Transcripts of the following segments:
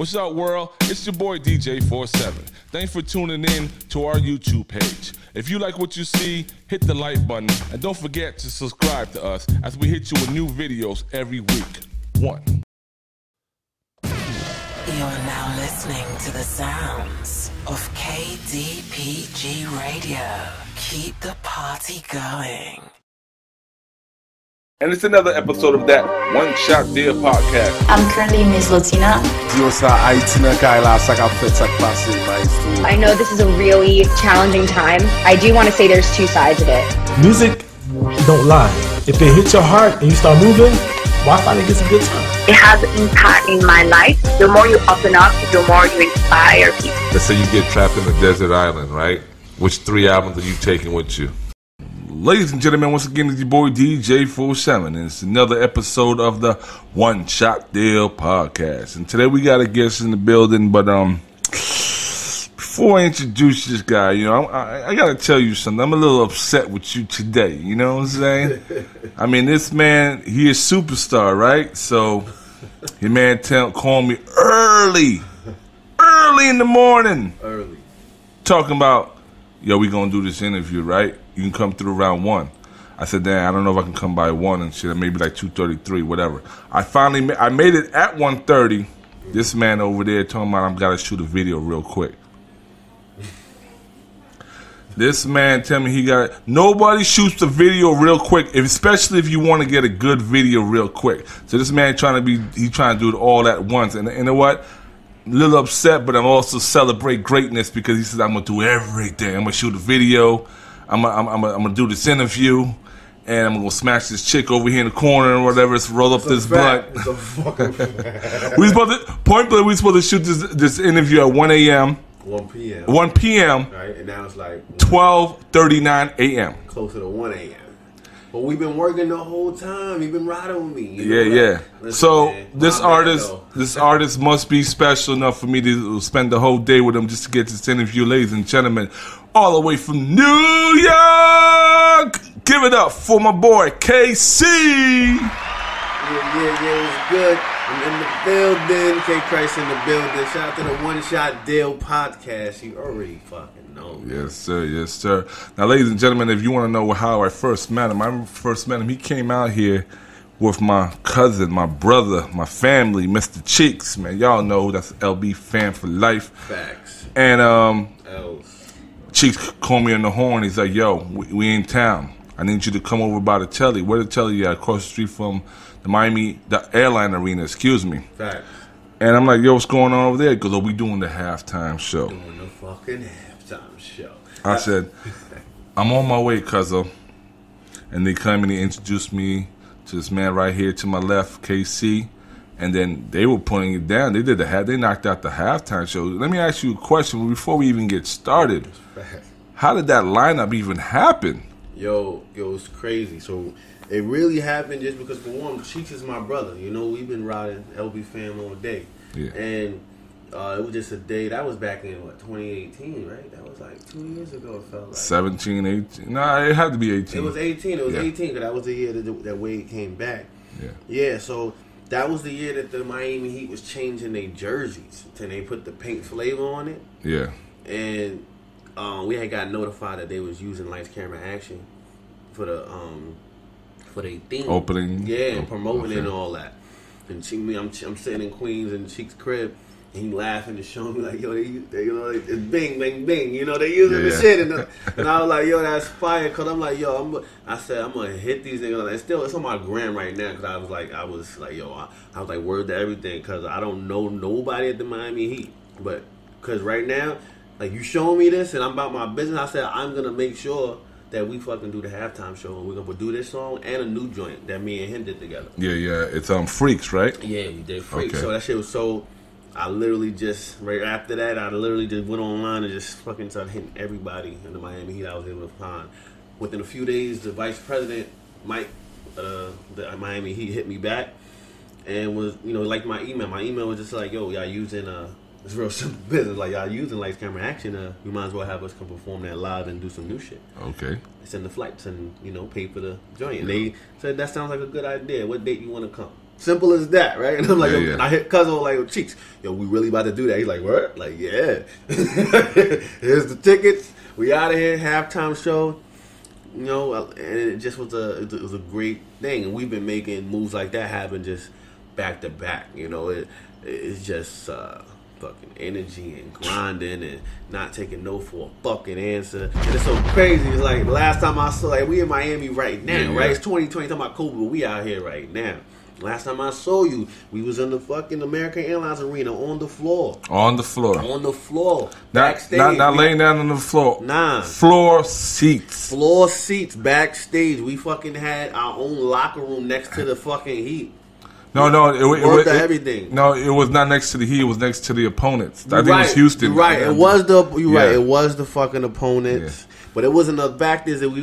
What's up, world? It's your boy DJ47. Thanks for tuning in to our YouTube page. If you like what you see, hit the like button and don't forget to subscribe to us as we hit you with new videos every week. One. You are now listening to the sounds of KDPG Radio. Keep the party going. And it's another episode of that One Shot Deal podcast. I'm currently Miss Latina. I know this is a really challenging time. I do want to say there's two sides of it. Music don't lie. If it hits your heart and you start moving, Wi-Fi gets a good time. It has an impact in my life. The more you open up, the more you inspire people. Let's say you get trapped in a desert island, right? Which 3 albums are you taking with you? Ladies and gentlemen, once again, it's your boy DJ47, and it's another episode of the One Shot Deal podcast. And today we got a guest in the building, but before I introduce this guy, you know, I gotta tell you something. I'm a little upset with you today. You know what I'm saying? I mean, this man, he is superstar, right? So, your man called me early in the morning, talking about, yo, we gonna do this interview, right? You can come through around 1. I said, damn, I don't know if I can come by 1 and shit, maybe like 2:33, whatever. I made it at 1:30. This man over there talking about, I'm gotta shoot a video real quick. This man tell me nobody shoots the video real quick, especially if you want to get a good video real quick. So this man trying to do it all at once. And you know what? A little upset, but I'm also celebrate greatness because he says, I'm gonna do everything. I'm gonna shoot a video. I'm gonna do this interview, and I'm gonna smash this chick over here in the corner or whatever. Roll up this blunt. we supposed to shoot this interview at 1 a.m. 1 p.m. 1 p.m. Right, and now it's like 12:39 a.m. Closer to 1 a.m. But we've been working the whole time. You've been riding with me. Yeah. Listen, so man, this artist must be special enough for me to spend the whole day with him just to get this interview, ladies and gentlemen, all the way from New York. Give it up for my boy KC. Yeah, it's good. I'm in the building. K Chrys in the building. Shout out to the One Shot Deal podcast. You already fucking know. Yes, sir. Now, ladies and gentlemen, if you want to know how I first met him, he came out here with my cousin, my brother, my family, Mr. Cheeks. Man, y'all know that's LB fan for life. Facts. And L's. Cheeks called me on the horn. He's like, yo, we in town. I need you to come over by the telly. Where the telly at? Across the street from the airline arena, excuse me. Facts. And I'm like, yo, what's going on over there? He goes, oh, we doing the halftime show. Doing the fucking halftime show. I said, I'm on my way, cuzzo. And they come and they introduced me to this man right here to my left, KC. And then they were putting it down. They knocked out the halftime show. Let me ask you a question before we even get started. How did that lineup even happen? Yo, it's crazy. So it really happened just because, for one, Cheeks is my brother. You know, we've been riding LB fam all day. Yeah. And it was just a day. That was back in, 2018, right? That was like 2 years ago, it felt like. 17, 18. Nah, it had to be 18. It was 18. It was 18 because that was the year that Wade came back. Yeah, so that was the year that the Miami Heat was changing their jerseys. And they put the pink flavor on it. Yeah. And we had got notified that they was using lights, camera, action for the theme opening. Yeah, and promoting it and all that. And I'm sitting in Queens in Cheeks' crib, and he laughing and showing me like, yo, they you know, it's bing, bing, bing. You know, they using the shit, and I was like, yo, that's fire. Cause I'm like, yo, I said I'm gonna hit these niggas. And still, it's on my gram right now. Cause I was like, yo, I was like, word to everything. Cause I don't know nobody at the Miami Heat, but cause right now, like, you showing me this, and I'm about my business. I said I'm gonna make sure that we fucking do the halftime show, and we're gonna do this song and a new joint that me and him did together. Yeah, it's Freaks, right? Yeah, we did Freaks. Okay. So that shit was so. I literally just right after that, I literally just went online and just fucking started hitting everybody in the Miami Heat I was able to find. Within a few days, the vice president, Mike, the Miami Heat hit me back and was, you know, like my email. My email was just like, yo, y'all using it's real simple business. Like, y'all using lights, camera, action. You might as well have us come perform that live and do some new shit. Okay. Send the flights and, you know, pay for the joint. And they said, that sounds like a good idea. What date you want to come? Simple as that, right? And I'm like, Yeah. and I hit cousin like, Cheeks, yo, we really about to do that? He's like, what? Like, yeah. Here's the tickets. We out of here. Halftime show. You know, and it just was a great thing. And we've been making moves like that happen just back to back. You know, it's just fucking energy and grinding and not taking no for a fucking answer. And it's so crazy. It's like last time I saw, like, we in Miami right now, right? It's 2020, talking about COVID, but we out here right now. Last time I saw you, we was in the fucking American Airlines Arena on the floor. On the floor. On the floor. Not Backstage. not laying down on the floor. Nah. Floor seats. Floor seats backstage. We fucking had our own locker room next to the fucking Heat. No, everything. No, it was not next to the Heat. It was next to the opponents. I think it was Houston. You're right. It was right. It was the fucking opponents. Yeah. But it wasn't the back there. We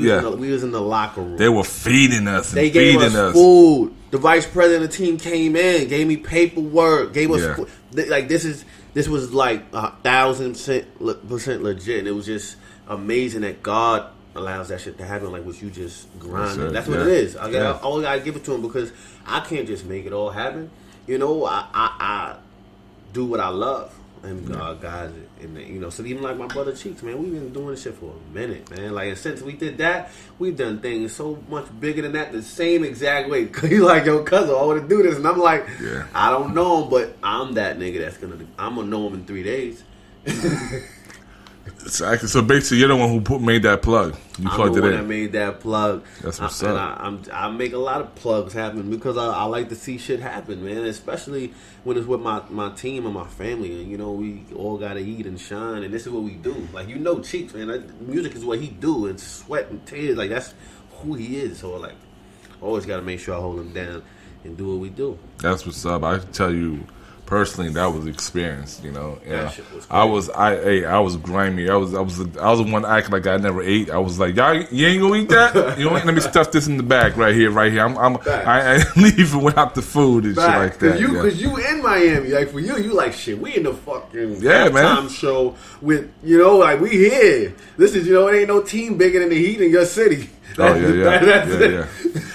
was in the locker room. They were feeding us. They gave us food. The vice president of the team came in, gave me paperwork, gave us like this was like 1,000% legit, and it was just amazing that God allows that shit to happen, like what you just grinded. That's what it is. I always gotta give it to him because I can't just make it all happen. You know, I do what I love, and guys, and you know, so even like my brother Cheeks, man, we've been doing this shit for a minute, man. Like, and since we did that, we've done things so much bigger than that, the same exact way. Cause he's like, yo, cousin, I want to do this, and I'm like, I don't know him, but I'm that nigga that's I'm gonna know him in 3 days. So basically, you're the one who made that plug. You plugged it in. I'm the one that made that plug. That's what's up. And I make a lot of plugs happen because I like to see shit happen, man. Especially when it's with my team and my family. And, you know, we all got to eat and shine. And this is what we do. Like, you know, Cheeks, man. Music is what he do. And sweat and tears. Like, that's who he is. So, like, always got to make sure I hold him down and do what we do. That's what's up. I can tell you, personally, that was experience, you know. That shit was crazy. I was grimy. I was the one acting like I never ate. I was like, y'all, you ain't gonna eat that? You know, let me stuff this in the bag right here. I ain't leaving without the food and shit like that. Because you in Miami, like for you like shit. We in the fucking halftime show with, you know, like we here. This is, you know, it ain't no team bigger than the Heat in your city. That's it.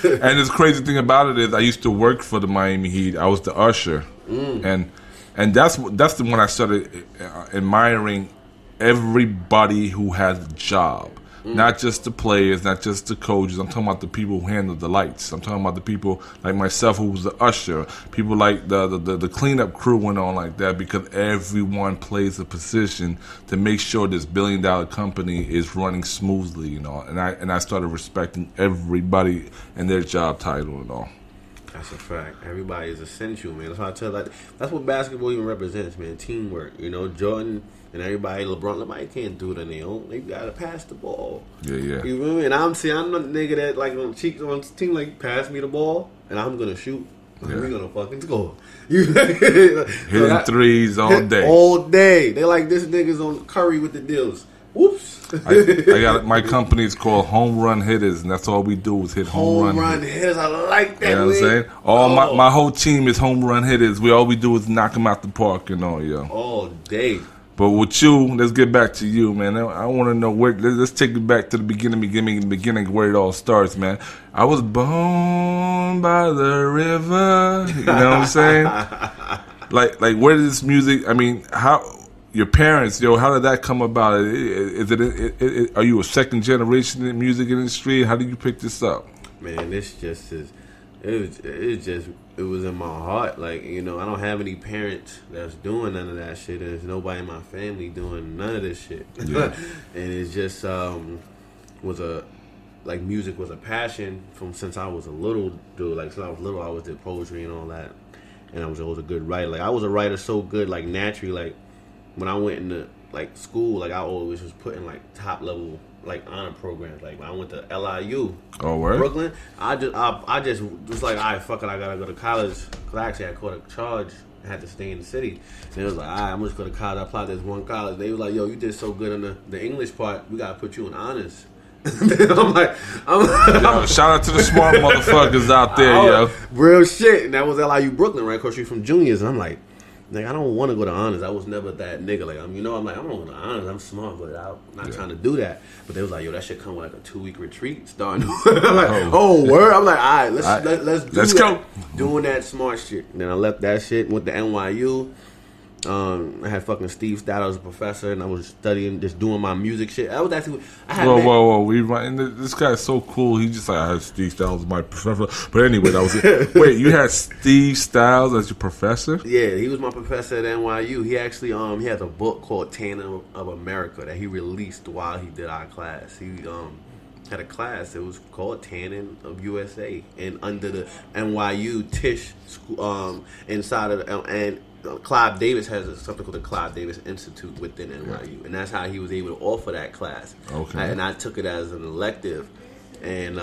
And the crazy thing about it is, I used to work for the Miami Heat. I was the usher, and that's the one I started admiring. Everybody who has a job, not just the players, not just the coaches. I'm talking about the people who handle the lights. I'm talking about the people like myself who was the usher. People like the cleanup crew went on like that because everyone plays a position to make sure this billion-dollar company is running smoothly, you know. And I started respecting everybody and their job title and all. That's a fact. Everybody is essential, man. That's why I tell that's what basketball even represents, man. Teamwork. You know, Jordan and everybody, LeBron can't do it on their own. They gotta pass the ball. Yeah. You know what I mean? And I'm the nigga that like on Cheeks on the team, like pass me the ball and I'm gonna shoot. Yeah. We're gonna fucking score. Hitting threes all day. All day. They like this nigga's on Curry with the deals. Whoops. I got my company is called Home Run Hitters, and that's all we do is hit home run hitters. I like that. You know what I'm saying? My whole team is home run hitters. All we do is knock them out the park and all, yo. All day. But with you, let's get back to you, man. I want to know where. Let's take it back to the beginning where it all starts, man. I was born by the river. You know what I'm saying? like where did this music? I mean, how? Your parents, how did that come about? Are you a second generation in the music industry? How did you pick this up? Man, this just is. It was in my heart. Like, you know, I don't have any parents that's doing none of that shit. There's nobody in my family doing none of this shit. Yeah. And it just music was a passion from since I was a little dude. Like, since I was little, I always did poetry and all that. And I was always a good writer. Like, I was a writer so good, like, naturally, like, when I went into like school, like I always was put in like top level like honor programs. Like when I went to LIU, Brooklyn, I just was like, all right, fuck it, I gotta go to college. Cause actually I caught a charge, I had to stay in the city, and it was like, all right, I'm just going to college. I applied to this one college. They was like, yo, you did so good on the English part, we gotta put you in honors. I'm like, yo, shout out to the smart motherfuckers out there, yo. Real shit. And that was LIU Brooklyn, right? Of course, you're from juniors, and I'm like, Like, I don't want to go to honors. I was never that nigga. Like, I'm like, I'm going to honors. I'm smart, but I'm not trying to do that. But they was like, yo, that shit come with like a 2-week retreat starting. I'm like, oh, word. I'm like, all right, let's do that. Go. Doing that smart shit. And then I left that shit, went to NYU. I had fucking Steve Stout as a professor, and I was studying, just doing my music shit. I was actually, whoa! This guy's so cool. He just like, I had Steve Styles as my professor. But anyway, that was it. Wait, you had Steve Styles as your professor? Yeah, he was my professor at NYU. He actually, he has a book called Tannin of America that he released while he did our class. He had a class. It was called Tannin of USA, and under the NYU Tisch school, inside of and. Clive Davis has something called the Clive Davis Institute within NYU, and that's how he was able to offer that class. Okay. And I took it as an elective, and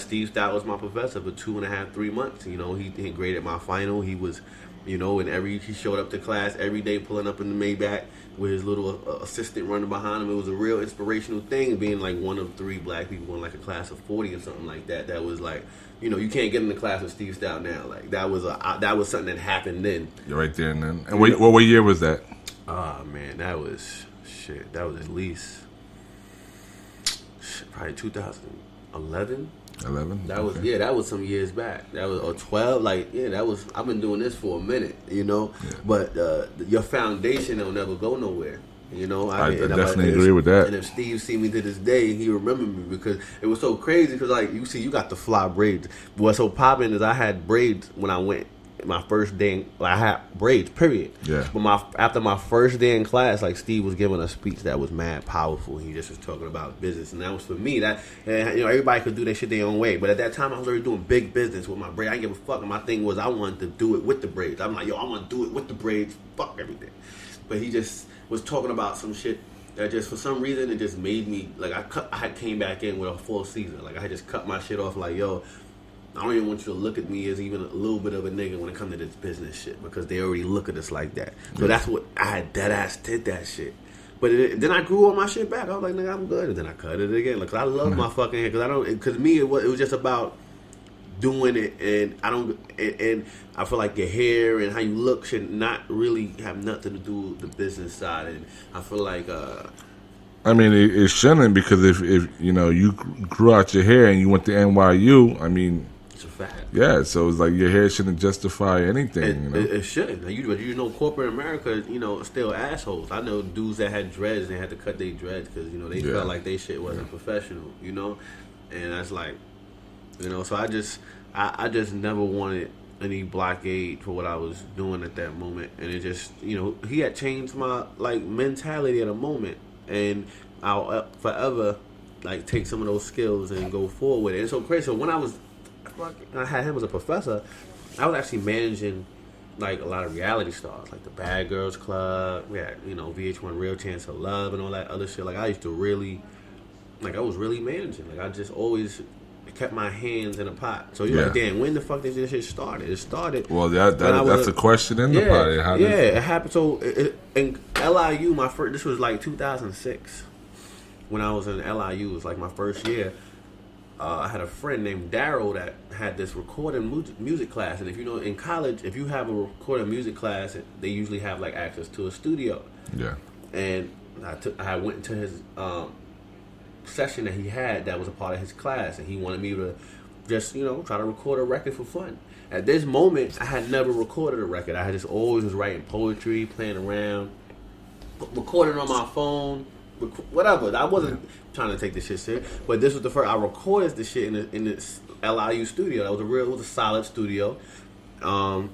Steve Stout was my professor for 2.5, 3 months. You know, he graded my final. He was, you know, he showed up to class every day, pulling up in the Maybach with his little assistant running behind him. It was a real inspirational thing, being like one of 3 black people in like a class of 40 or something like that. That was like, you know, you can't get in the class with Steve Stout now. Like that was something that happened then. You're right there and then. And what year was that? Man, that was at least probably 2011. 11. That was some years back. That was or 12. Like that was. I've been doing this for a minute, you know. Yeah. But your foundation will never go nowhere. You know, I definitely agree with that. And if Steve see me to this day, he remember me because it was so crazy. Because like you got the fly braids. What's so popping is I had braids when I went my first day. I had braids, period. Yeah. But after my first day in class, like Steve was giving a speech that was mad powerful. He just was talking about business, and that was for me. That everybody could do their shit their own way. But at that time, I was already doing big business with my braids. I didn't give a fuck. And my thing was I wanted to do it with the braids. I'm like, yo, I want to do it with the braids. Fuck everything. But he just was talking about some shit that just for some reason it just made me like I had came back in with a full season. Like I had just cut my shit off. Like, yo, I don't even want you to look at me as even a little bit of a nigga when it comes to this business shit because they already look at us like that. So that's what I had dead ass did that shit. But then I grew all my shit back. I was like, nigga, I'm good. And then I cut it again. Like, I love my fucking hair because me it was just about doing it, and I feel like your hair and how you look should not really have nothing to do with the business side. And I feel like I mean it shouldn't, because if you know you grew out your hair and you went to NYU, I mean it's a fact. Yeah, so it's like your hair shouldn't justify anything. It shouldn't. But you know, corporate America, you know, still assholes. I know dudes that had dreads and had to cut their dreads because you know they felt like their shit wasn't professional. You know, and that's like. You know, so I just never wanted any blockade for what I was doing at that moment, and it just, you know, he had changed my like mentality at a moment, and I'll forever like take some of those skills and go forward with it. And so crazy. So when I had him as a professor, I was actually managing like a lot of reality stars, like the Bad Girls Club. We had, you know, VH1 Real Chance of Love and all that other shit. Like I used to really, like I was really managing. Like I just always kept my hands in a pot. So you're like, damn, when the fuck did this shit started? It started. Well, that's a question in the pot. It happened. So in LIU, this was like 2006. When I was in LIU, it was like my first year. I had a friend named Daryl that had this recording music class, and if you know, in college, if you have a recording music class, they usually have like access to a studio. Yeah. And I went into his session that he had that was a part of his class, and he wanted me to just, you know, try to record a record for fun. At this moment, I had never recorded a record. I had just always was writing poetry, playing around, recording on my phone, whatever. I wasn't trying to take this shit serious, but this was the first I recorded this shit in this LIU studio. It was a solid studio, and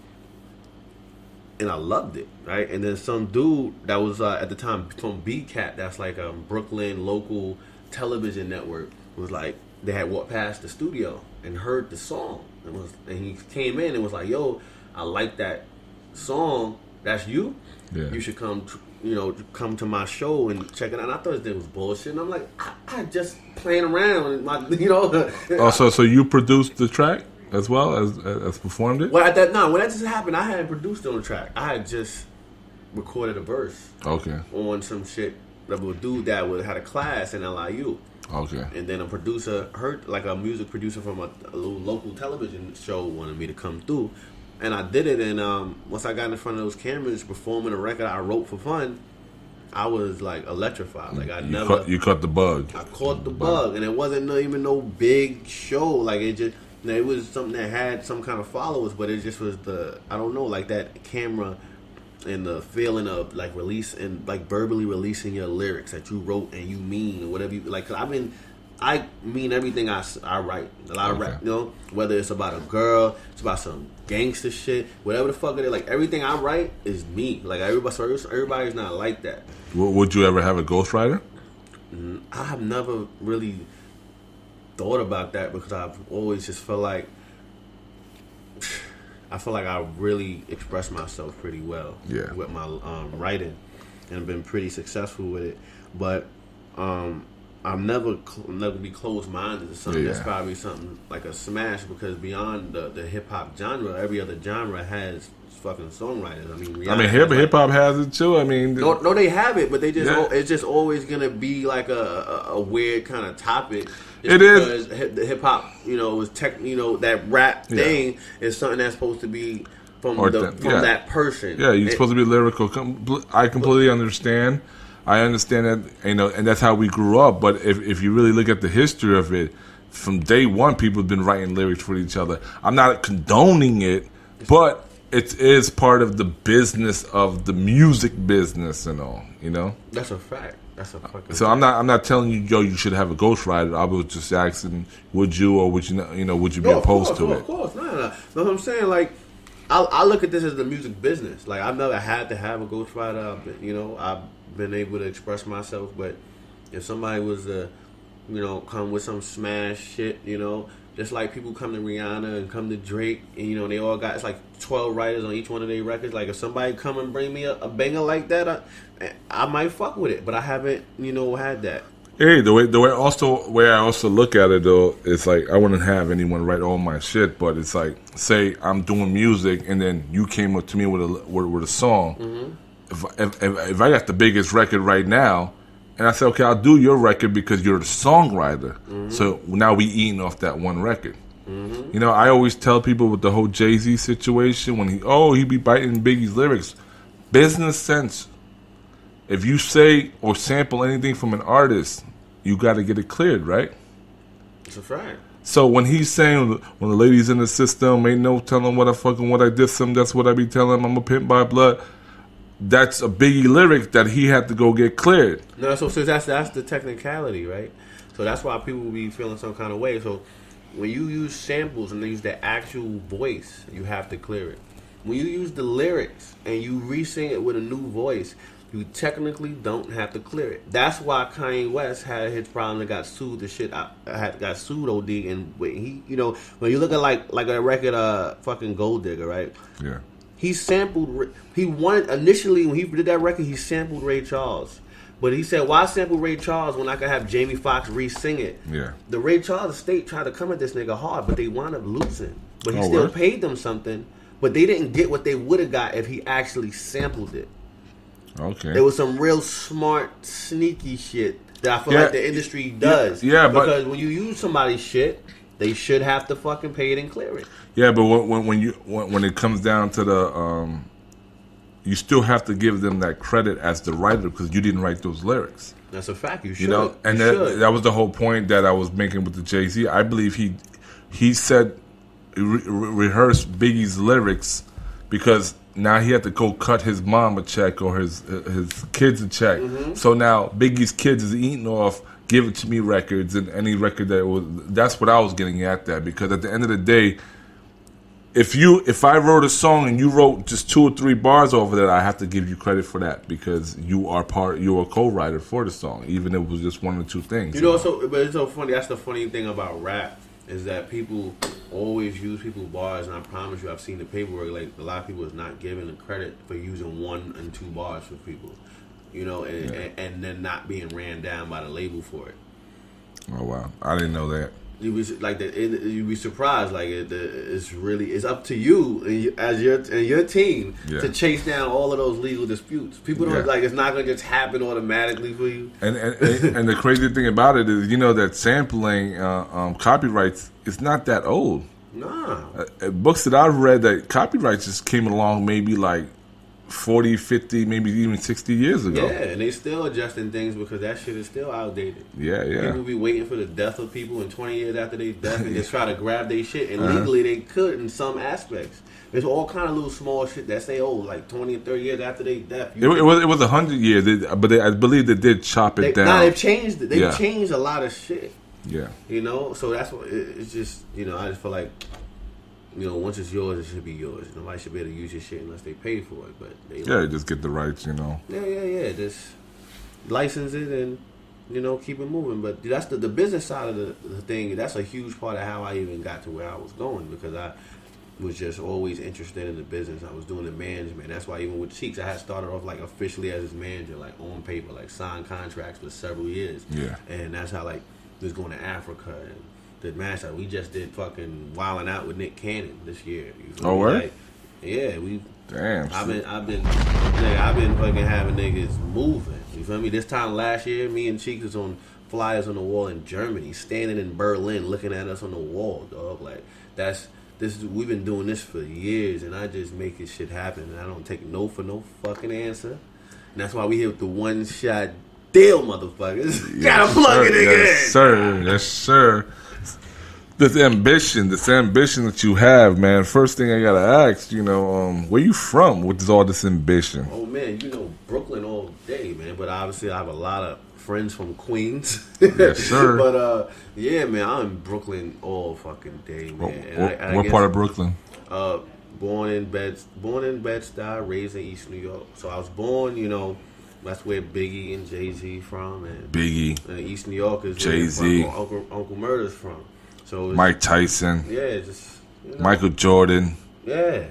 I loved it, right? And then some dude that was at the time from BCAT, that's like a Brooklyn local television network, was like, they had walked past the studio and heard the song, and he came in and was like, yo, I like that song, that's you? Yeah. You should come to my show and check it out. And I thought it was bullshit, and I'm like, I just playing around, so you produced the track as well as performed it? Well, when that just happened, I hadn't produced it on the track. I had just recorded a verse on some shit of a dude that had a class in LIU. Okay. And then a producer, a music producer from a little local television show wanted me to come through. And I did it, and once I got in front of those cameras performing a record I wrote for fun, I was like electrified. Like you caught the bug. I caught the bug, and it wasn't even no big show. Like it was something that had some kind of followers, but it just was I don't know, like that camera and the feeling of like release and like verbally releasing your lyrics that you wrote and you mean or whatever you like. 'Cause I mean everything I write. A lot of rap, you know, whether it's about a girl, it's about some gangster shit, whatever the fuck it is. Like everything I write is me. Like everybody's not like that. Would you ever have a ghostwriter? I have never really thought about that because I've always just felt like I really express myself pretty well with my writing, and been pretty successful with it. But I'm never be closed-minded to something that's probably something like a smash, because beyond the hip-hop genre, every other genre has fucking songwriters. I mean, hip hop has it too. I mean, no, they have it, but they just it's just always gonna be like a weird kind of topic. It is because the hip hop, you know, was that rap thing is something that's supposed to be from that person. Yeah, you're supposed to be lyrical. I completely understand. I understand that, you know, and that's how we grew up. But if you really look at the history of it, from day one, people have been writing lyrics for each other. I'm not condoning it, but it is part of the business of the music business and all, you know? That's a fact. That's a fucking So fact. I'm not telling you, yo, you should have a ghostwriter. I was just asking, would you, or would you, would you be opposed to it? Of course, no. That's what I'm saying. Like, I look at this as the music business. Like, I've never had to have a ghostwriter. I've been able to express myself. But if somebody was to, come with some smash shit, just like people come to Rihanna and come to Drake, and they all got, it's like 12 writers on each one of their records. Like, if somebody come and bring me a banger like that, I might fuck with it. But I haven't, had that. Hey, the way I also look at it though, it's like I wouldn't have anyone write all my shit, but it's like, say I'm doing music and then you came up to me with a song. Mm-hmm. If I got the biggest record right now, and I say, okay, I'll do your record because you're the songwriter. Mm-hmm. So now we eating off that one record. Mm-hmm. I always tell people with the whole Jay-Z situation, when he be biting Biggie's lyrics, business sense. If you say or sample anything from an artist, you got to get it cleared, right? It's a fact. So when he's saying, when the ladies in the system, ain't no telling what I diss them, that's what I be telling them, I'm a pimp by blood. That's a Biggie lyric that he had to go get cleared. No, so that's the technicality, right? So that's why people will be feeling some kind of way. So when you use samples and they use the actual voice, you have to clear it. When you use the lyrics and you re-sing it with a new voice, you technically don't have to clear it. That's why Kanye West had his problem and got sued. The shit got sued OD, and he, when you look at like a record, fucking Gold Digger, right? Yeah. He sampled. He wanted initially when he did that record, he sampled Ray Charles, but he said, "Why sample Ray Charles when I could have Jamie Foxx re-sing it?" Yeah. The Ray Charles estate tried to come at this nigga hard, but they wound up losing. But he still paid them something, but they didn't get what they would have got if he actually sampled it. Okay. There was some real smart, sneaky shit that I feel like the industry does. Yeah, because when you use somebody's shit, they should have to fucking pay it and clear it. Yeah, but when it comes down to the, you still have to give them that credit as the writer because you didn't write those lyrics. That's a fact. You should. And that was the whole point that I was making with the Jay-Z. I believe he said rehearsed Biggie's lyrics because now he had to go cut his mom a check or his kids a check. Mm-hmm. So now Biggie's kids is eating off Give It To Me records and any record that was. That's what I was getting at that, because at the end of the day, if I wrote a song and you wrote just 2 or 3 bars over that, I have to give you credit for that because you're a co-writer for the song, even if it was just 1 or 2 things. But it's so funny. That's the funny thing about rap is that people always use people's bars, and I promise you, I've seen the paperwork. Like a lot of people is not given the credit for using 1 and 2 bars for people, and then not being ran down by the label for it. Oh wow, I didn't know that. You'd be surprised. Like it's up to you as your team to chase down all of those legal disputes. People don't it's not gonna just happen automatically for you. And the crazy thing about it is, that sampling copyrights is not that old. Nah. Books that I've read that copyrights just came along maybe like 40, 50, maybe even 60 years ago. Yeah, and they still adjusting things because that shit is still outdated. Yeah. People be waiting for the death of people and 20 years after they death and just try to grab their shit. And legally they could in some aspects. There's all kind of little small shit that say, like 20 or 30 years after they death. It was 100 years, but I believe they did chop it down. Now they've changed it. They've changed a lot of shit. Yeah. So that's what it's just. I just feel like. Once it's yours, it should be yours. Nobody should be able to use your shit unless they pay for it. But they just get the rights, Yeah. Just license it and keep it moving. But that's the business side of the thing. That's a huge part of how I even got to where I was going because I was just always interested in the business. I was doing the management. That's why even with Cheeks, I had started off like officially as his manager, like on paper, like signed contracts for several years. Yeah, and that's how like was going to Africa and. The matchup we just did fucking wilding out with Nick Cannon this year. Right? Like, yeah, we. Damn. I've been fucking having niggas moving. You feel me? This time last year, me and Cheeks was on flyers on the wall in Germany, standing in Berlin, looking at us on the wall, dog. Like we've been doing this for years, and I just make this shit happen, and I don't take no for no fucking answer. And that's why we here with the one shot deal, motherfuckers. Gotta plug it in. Yes, sir. This ambition that you have, man. First thing I gotta ask, where you from with all this ambition? Oh man, Brooklyn all day, man. But obviously, I have a lot of friends from Queens. Yes, sir. But yeah, man, I'm in Brooklyn all fucking day, man. What part of Brooklyn? Born in Bed-Stuy, raised in East New York. So I was born, that's where Biggie and Jay-Z from, and Biggie, East New York is Jay-Z, where Uncle Murder's from. So Mike Tyson, just Michael Jordan. Yeah,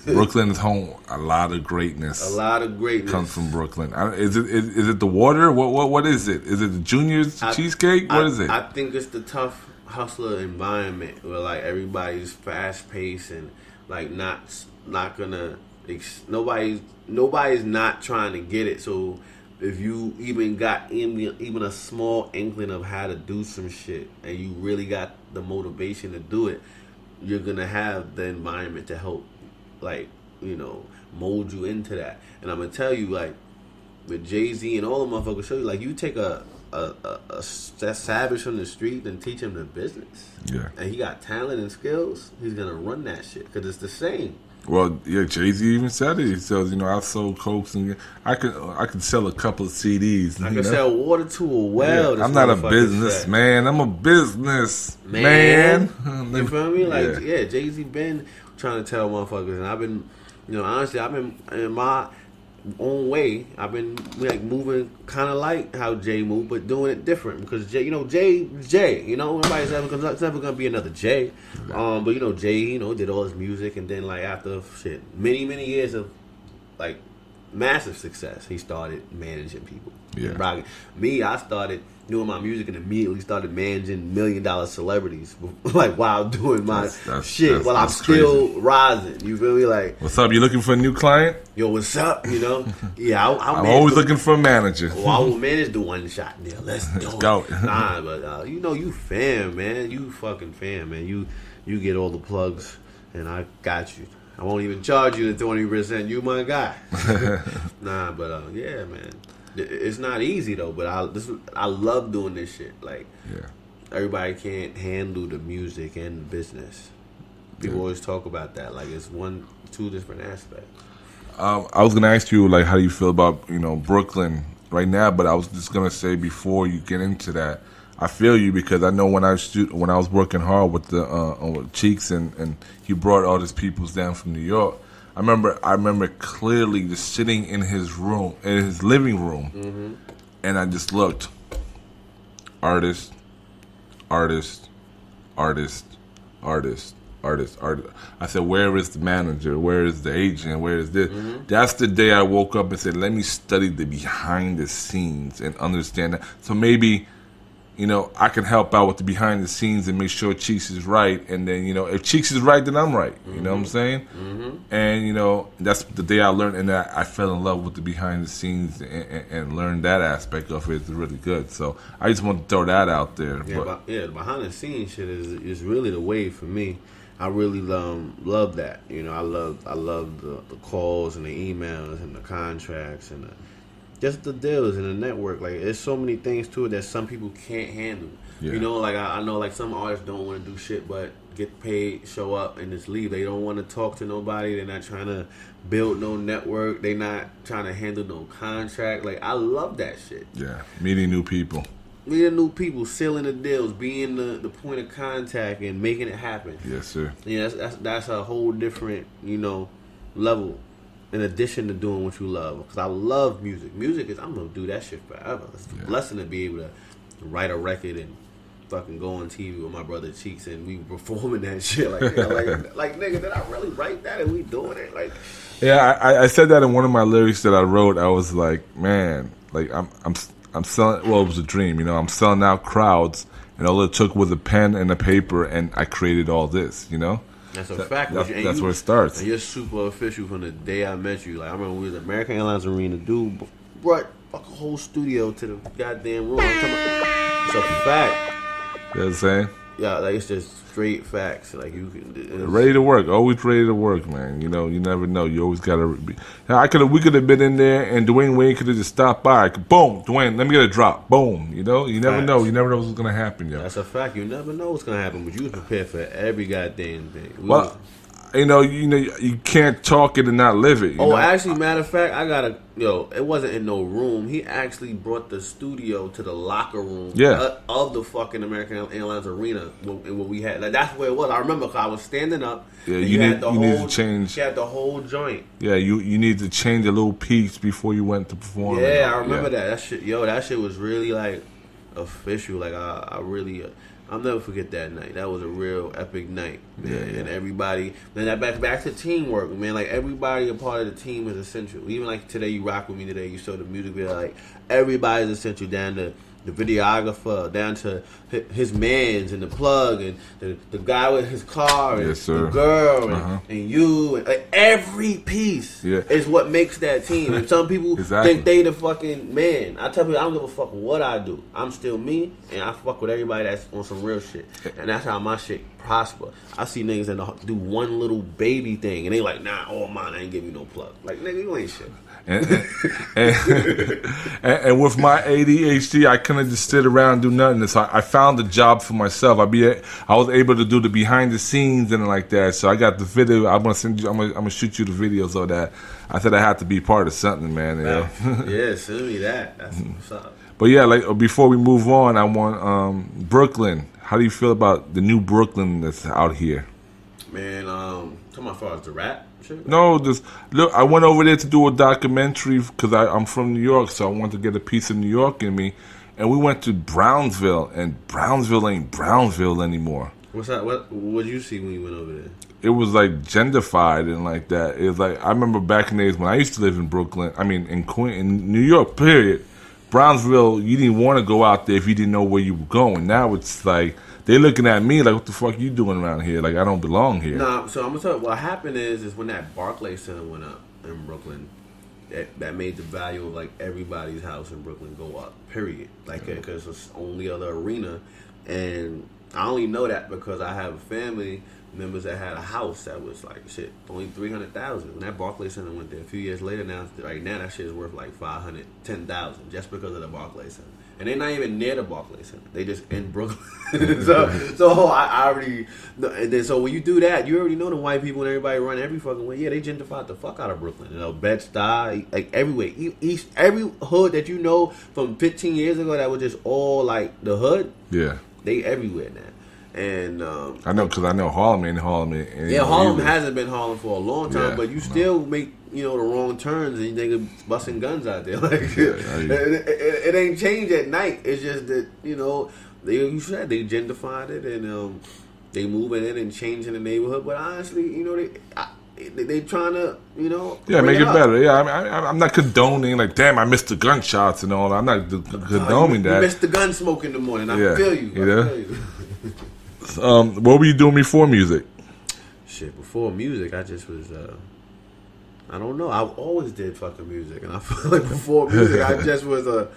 Brooklyn is home. A lot of greatness. Comes from Brooklyn. Is it the water? What is it? Is it the Junior's cheesecake? What is it? I think it's the tough hustler environment where like everybody's fast paced and like not gonna nobody's not trying to get it. So if you even got even a small inkling of how to do some shit and you really got the motivation to do it, you're gonna have the environment to help, like, mold you into that. And I'm gonna tell you, like, with Jay-Z and all the motherfuckers show you, like, you take a savage from the street and teach him the business. Yeah. And he got talent and skills, he's gonna run that shit because it's the same. Well, yeah, Jay-Z even said it. He says, I sold cokes and I could sell a couple of CDs. I could sell water to a well. Yeah, I'm not a businessman. I'm a business man. You feel me? Like, yeah, Jay-Z been trying to tell motherfuckers, and I've been, honestly, I've been in my own way. I've been like moving kind of like how Jay moved, but doing it different because Jay, Jay. Nobody's it's never gonna be another Jay. But Jay, did all his music, and then like after many years of like massive success, he started managing people. Yeah. Me, I started doing my music and immediately started managing $1 million celebrities, like while doing my shit while I'm still rising. You feel me? Like, what's up? You looking for a new client? Yo, what's up? Yeah, I'm always looking for a manager. Well, I will manage the one shot deal. Let's go. Nah, but you fam, man. You fucking fam, man. You get all the plugs, and I got you. I won't even charge you the 20%. You my guy. Nah, but yeah, man. It's not easy though, but I love doing this shit. Like, everybody can't handle the music and the business. People always talk about that. Like, it's two different aspects. I was gonna ask you, like, how do you feel about Brooklyn right now? But I was just gonna say before you get into that, I feel you because I know when I was working hard with with Cheeks and he brought all his peoples down from New York. I remember clearly just sitting in his living room, and I just looked. Artist. I said, where is the manager? Where is the agent? Where is this? That's the day I woke up and said, let me study the behind the scenes and understand that. So maybe I can help out with the behind the scenes and make sure Cheeks is right. And then, if Cheeks is right, then I'm right. You know what I'm saying? Mm-hmm. And, that's the day I learned, and I fell in love with the behind the scenes and learned that aspect of it. It's really good. So I just want to throw that out there. Yeah, the behind the scenes shit is really the wave for me. I really love that. I love the calls and the emails and the contracts and just the deals and the network. Like, there's so many things to it that some people can't handle. Yeah. I know like some artists don't want to do shit but get paid, show up, and just leave. They don't want to talk to nobody. They're not trying to build no network. They're not trying to handle no contract. Like, I love that shit. Yeah, meeting new people. Sealing the deals, being the point of contact and making it happen. Yes, sir. Yeah, that's a whole different, level. In addition to doing what you love, because I love music. I'm gonna do that shit forever. It's a blessing to be able to write a record and fucking go on TV with my brother Cheeks and we performing that shit. Like nigga, did I really write that and we doing it? Like, yeah, I said that in one of my lyrics that I wrote. I was like, man, like I'm selling. Well, it was a dream, I'm selling out crowds, and all it took was a pen and a paper, and I created all this, That's a fact. That's where it starts. And you're super official from the day I met you. Like, I remember we was at American Airlines Arena, dude brought a whole studio to the goddamn room. It's a fact. You know what I'm saying? Yeah, like, it's just straight facts. Like, you can ready to work, always ready to work, man. You never know. You always gotta be. We could have been in there, and Dwayne Wade could have just stopped by. Boom, Dwayne, let me get a drop. Boom. You never know. You never know what's gonna happen, yo. That's a fact. You never know what's gonna happen, but you was prepared for every goddamn thing. You can't talk it and not live it. Actually, matter of fact, it wasn't in no room. He actually brought the studio to the locker room of the fucking American Airlines Arena what we had. Like, that's where it was. I remember because I was standing up. Yeah, you need to change. You had the whole joint. Yeah, you need to change a little piece before you went to perform. Yeah, I remember that. That shit was really like official. Like, I really. I'll never forget that night. That was a real epic night, man. Yeah. And everybody, then that back to teamwork, man. Like, everybody a part of the team is essential. Even like today, you rock with me today. You showed the music video. Like, everybody's essential, down to the videographer, down to his mans and the plug and the guy with his car and the girl and you. And, like, every piece is what makes that team. And some people think they the fucking man. I tell people, I don't give a fuck what I do. I'm still me, and I fuck with everybody that's on some real shit. And that's how my shit prosper. I see niggas that do one little baby thing, and they like, nah, all mine, I ain't give you no plug. Like, nigga, you ain't shit. And with my ADHD, I couldn't just sit around and do nothing. So I found a job for myself. I was able to do the behind the scenes and like that. So I got the video. I'm gonna send you. I'm gonna shoot you the videos of that. I said I had to be part of something, man. Yeah, send me that. That's what's up. But yeah, like, before we move on, I want Brooklyn. How do you feel about the new Brooklyn that's out here? Man, talking about as far as the rap. No, look. I went over there to do a documentary because I'm from New York, so I wanted to get a piece of New York in me. And we went to Brownsville, and Brownsville ain't Brownsville anymore. What's that? What did you see when you went over there? It was like gentrified and like that. It was like, I remember back in the days when I used to live in Brooklyn. I mean, in New York, period. Brownsville, you didn't want to go out there if you didn't know where you were going. Now it's like, they looking at me like, what the fuck you doing around here? Like, I don't belong here. Nah, so I'm going to tell you, what happened is when that Barclays Center went up in Brooklyn, that made the value of, like, everybody's house in Brooklyn go up, period. Like, because it's the only other arena. And I only know that because I have family members that had a house that was, like, shit, only $300,000. When that Barclays Center went there a few years later, right now that shit is worth, like, $510,000 just because of the Barclays Center. And they're not even near the Barclays Center. They just in Brooklyn. so I already. And then so when you do that, you already know the white people and everybody run every fucking way. Yeah, they gentrified the fuck out of Brooklyn. Bed-Stuy, like everywhere. East, every hood that you know from 15 years ago that was just all like the hood. Yeah, they everywhere now. And I know because I know Harlem ain't Harlem. Harlem hasn't been Harlem for a long time, but you still make the wrong turns and you niggas busting guns out there. Like it ain't changed at night. It's just that you said they gentrified it and they moving in and changing the neighborhood. But honestly, they trying to, you know, make it better. Yeah, I'm not condoning like, damn, I missed the gunshots and all. I'm not condoning that. You missed the gun smoke in the morning. I feel you. What were you doing before music? Shit, before music, I just was. I don't know. I always did fucking music, and I feel like before music, I just was a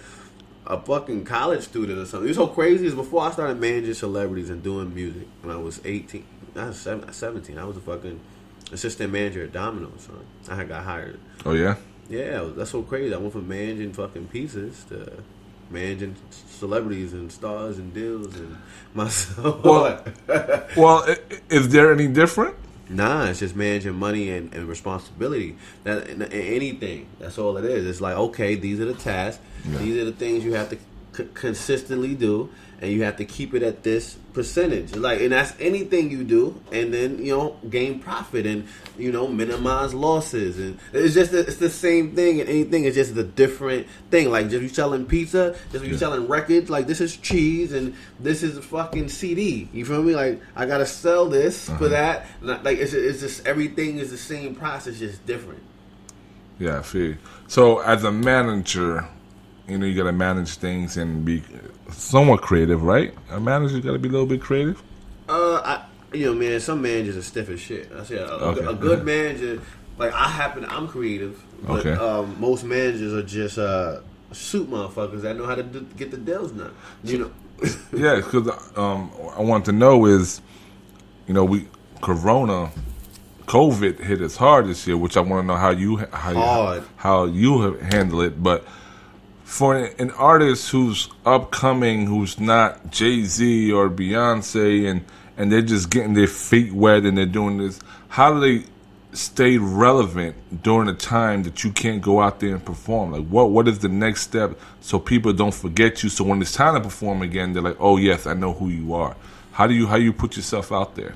fucking college student or something. It was so crazy. Is before I started managing celebrities and doing music when I was 18. I was 17. I was a fucking assistant manager at Domino's. So I had got hired. Oh yeah. Yeah, that's so crazy. I went from managing fucking pieces to managing celebrities and stars and deals and myself. Well, is there any different? Nah, it's just managing money and responsibility. That anything. That's all it is. It's like, okay, these are the tasks. Yeah. These are the things you have to consistently do, and you have to keep it at this percentage. Like, and that's anything you do, and then, you know, gain profit and, you know, minimize losses. And it's just it's the same thing, and anything is just a different thing. Like, just you selling pizza, just you selling records. Like, this is cheese and this is a fucking CD. You feel me? Like, I gotta sell this for that. Like, it's just everything is the same process, just different. Yeah, I feel you. So as a manager, you know, you got to manage things and be somewhat creative, right? A manager got to be a little bit creative. You know, man, some managers are stiff as shit. I say a good manager, like I'm creative, but most managers are just suit motherfuckers that know how to get the deals done. You know. Yeah, because I want to know is, you know, COVID hit us hard this year, which I want to know how you handle it, but. For an artist who's upcoming, who's not Jay-Z or Beyonce, and they're just getting their feet wet and they're doing this, how do they stay relevant during a time that you can't go out there and perform? Like, what is the next step so people don't forget you? So when it's time to perform again, they're like, oh yes, I know who you are. How do you put yourself out there?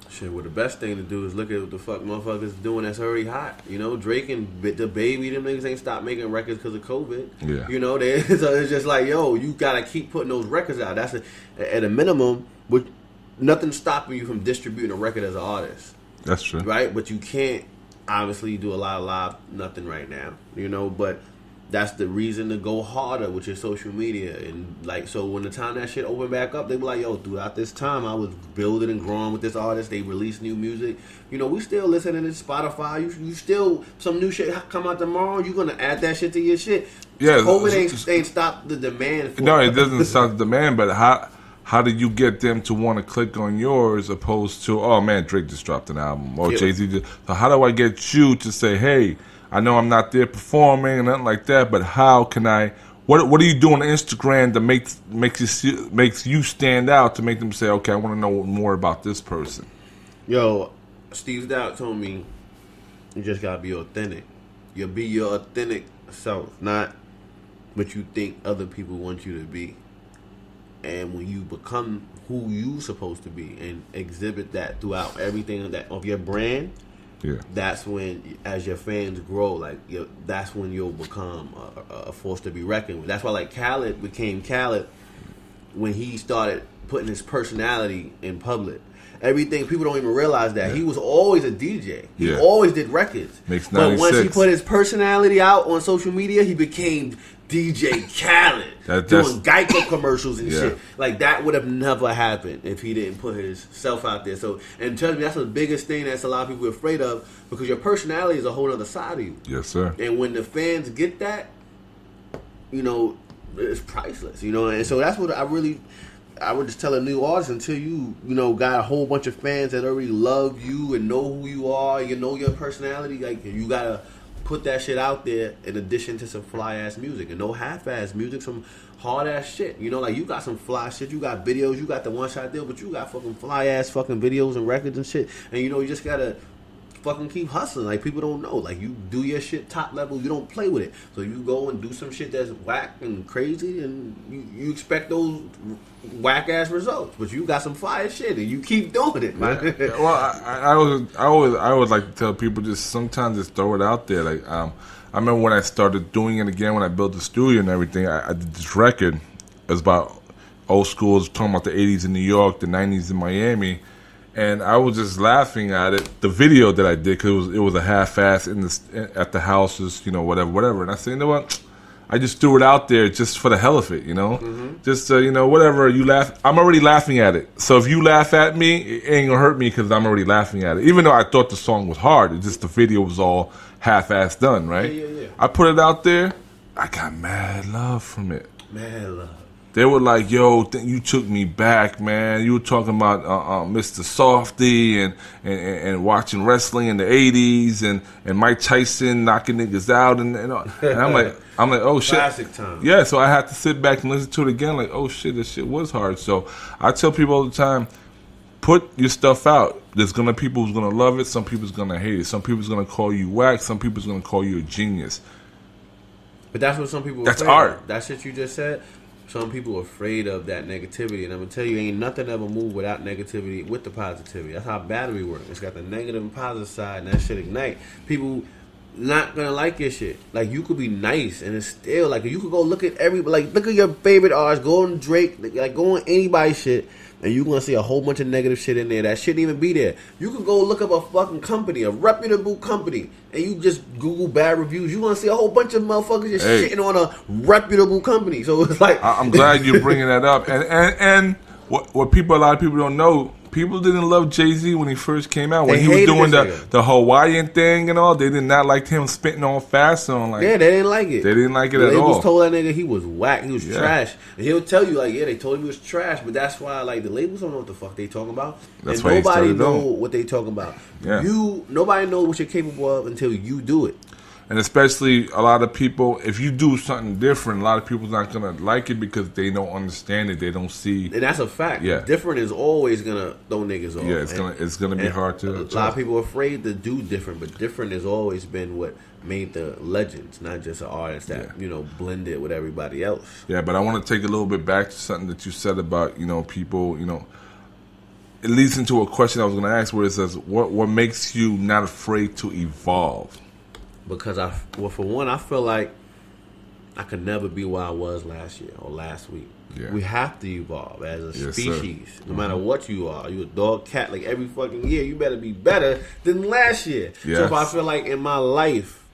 Shit, well, the best thing to do is look at what the fuck motherfuckers doing that's already hot. You know, Drake and the Baby, them niggas ain't stopped making records because of COVID. Yeah. You know, so it's just like, yo, you gotta keep putting those records out. That's at a minimum, nothing's stopping you from distributing a record as an artist. That's true. Right? But you can't obviously do a lot of live nothing right now. You know, but that's the reason to go harder with your social media. And like, so when the time that shit opened back up, they were like, yo, throughout this time I was building and growing with this artist. They released new music. You know, we still listening to Spotify. You still, some new shit come out tomorrow, you're gonna add that shit to your shit. Yeah, COVID ain't stopped the demand for it doesn't stop the demand, but how do you get them to want to click on yours opposed to, oh man, Drake just dropped an album, or Jay-Z just, so how do I get you to say, hey, I know I'm not there performing and nothing like that, but how can I? What do you do on Instagram that makes you stand out to make them say, okay, I want to know more about this person? Yo, Steve Stout told me, you just gotta be authentic. You'll be your authentic self, not what you think other people want you to be. And when you become who you supposed to be and exhibit that throughout everything of your brand. Yeah. That's when, as your fans grow, like that's when you'll become a force to be reckoned with. That's why, like, Khaled became Khaled when he started putting his personality in public. Everything, people don't even realize that he was always a DJ. He always did records. But once he put his personality out on social media, he became DJ Khaled, doing Geico commercials and shit. Like, that would have never happened if he didn't put himself out there. So, and trust me, that's the biggest thing that's a lot of people are afraid of, because your personality is a whole other side of you. Yes, sir. And when the fans get that, you know, it's priceless. You know, and so that's what I would just tell a new artist, until you know, got a whole bunch of fans that already love you and know who you are, you know your personality, like, you gotta put that shit out there in addition to some fly ass music, and no half ass music, some hard ass shit. You know, like, you got some fly shit, you got videos, you got the one shot deal, but you got fucking fly ass fucking videos and records and shit. And you know, you just gotta fucking keep hustling. Like, people don't know. Like, you do your shit top level, you don't play with it. So you go and do some shit that's whack and crazy, and you expect those whack ass results. But you got some fire shit, and you keep doing it, man. Well, I always like to tell people, just sometimes just throw it out there. Like, I remember when I started doing it again, when I built the studio and everything, I did this record. It was about old school, it was talking about the 80s in New York, the 90s in Miami. And I was just laughing at it, the video that I did, because it was a half-ass at the houses, you know, whatever. And I said, you know what? I just threw it out there just for the hell of it, you know? Just, you know, whatever, you laugh. I'm already laughing at it. So if you laugh at me, it ain't gonna hurt me because I'm already laughing at it. Even though I thought the song was hard, it's just the video was all half-ass done, right? Yeah. I put it out there. I got mad love from it. Mad love. They were like, yo, you took me back, man. You were talking about Mr. Softy and watching wrestling in the 80s and Mike Tyson knocking niggas out. And I'm like, oh, shit. Classic time. Yeah, so I had to sit back and listen to it again like, oh, shit, this shit was hard. So I tell people all the time, put your stuff out. There's going to be people who's going to love it. Some people's going to hate it. Some people's going to call you whack. Some people's going to call you a genius. But that's what some people are That's afraid art. Of. That shit you just said. Some people are afraid of that negativity, and I'm gonna tell you, ain't nothing ever move without negativity with the positivity. That's how battery works. It's got the negative and positive side, and that shit ignite. People not gonna like your shit. Like, you could be nice, and it's still like, you could go look at look at your favorite artists, go on Drake, like go on anybody's shit, and you're gonna see a whole bunch of negative shit in there that shouldn't even be there. You could go look up a fucking company, a reputable company, and you just Google bad reviews. You're gonna see a whole bunch of motherfuckers just shitting on a reputable company. So it's like, I'm glad you're bringing that up. And what a lot of people don't know, people didn't love Jay-Z when he first came out. When he was doing the Hawaiian thing and all, they did not like him spitting on fast. So like, yeah, they didn't like it. They didn't like it at all. They was told that nigga he was whack, he was trash. And he'll tell you, like, yeah, they told him he was trash, but that's why, like, the labels don't know what the fuck they talking about. That's and why nobody know what they talking about. Yeah. Nobody knows what you're capable of until you do it. And especially a lot of people, if you do something different, a lot of people's not going to like it because they don't understand it. They don't see. And that's a fact. Yeah. Different is always going to throw niggas off. Yeah, it's gonna be hard to. A lot of people are afraid to do different, but different has always been what made the legends, not just an artist that, blended with everybody else. Yeah, but I want to take a little bit back to something that you said about, people, it leads into a question I was going to ask where it says, what makes you not afraid to evolve? Because for one, I feel like I could never be where I was last year or last week. Yeah. We have to evolve as a species. Sir. No matter what you are. You a dog, cat, like every fucking year, you better be better than last year. Yes. So if I feel like in my life,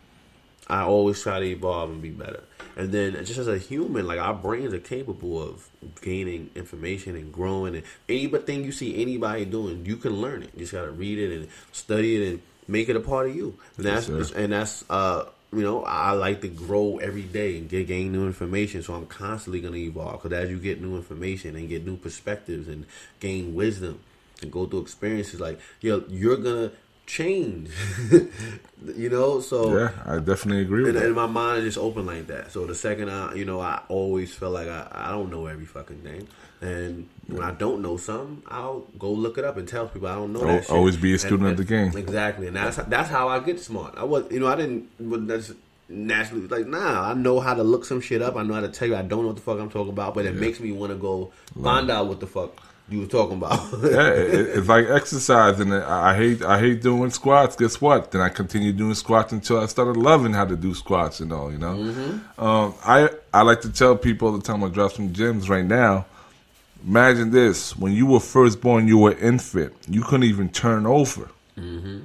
I always try to evolve and be better. And then just as a human, like, our brains are capable of gaining information and growing. And anything you see anybody doing, you can learn it. You just got to read it and study it and make it a part of you. And that's I like to grow every day and gain new information. So I'm constantly going to evolve. Because as you get new information and get new perspectives and gain wisdom and go through experiences, like, you're going to change. So yeah, I definitely agree with that. And my mind is just open like that. So the second I always feel like I don't know every fucking thing. And when I don't know something, I'll go look it up and tell people I don't know that shit. Always be a student of the game. Exactly. And that's how I get smart. I didn't that's naturally like, nah, I know how to look some shit up. I know how to tell you I don't know what the fuck I'm talking about, but it makes me want to go find out what the fuck you were talking about. Yeah, it's like exercise, and I hate doing squats. Guess what? Then I continued doing squats until I started loving how to do squats and all. I like to tell people all the time I drop some gems right now. Imagine this: when you were first born, you were an infant. You couldn't even turn over. Mm-hmm.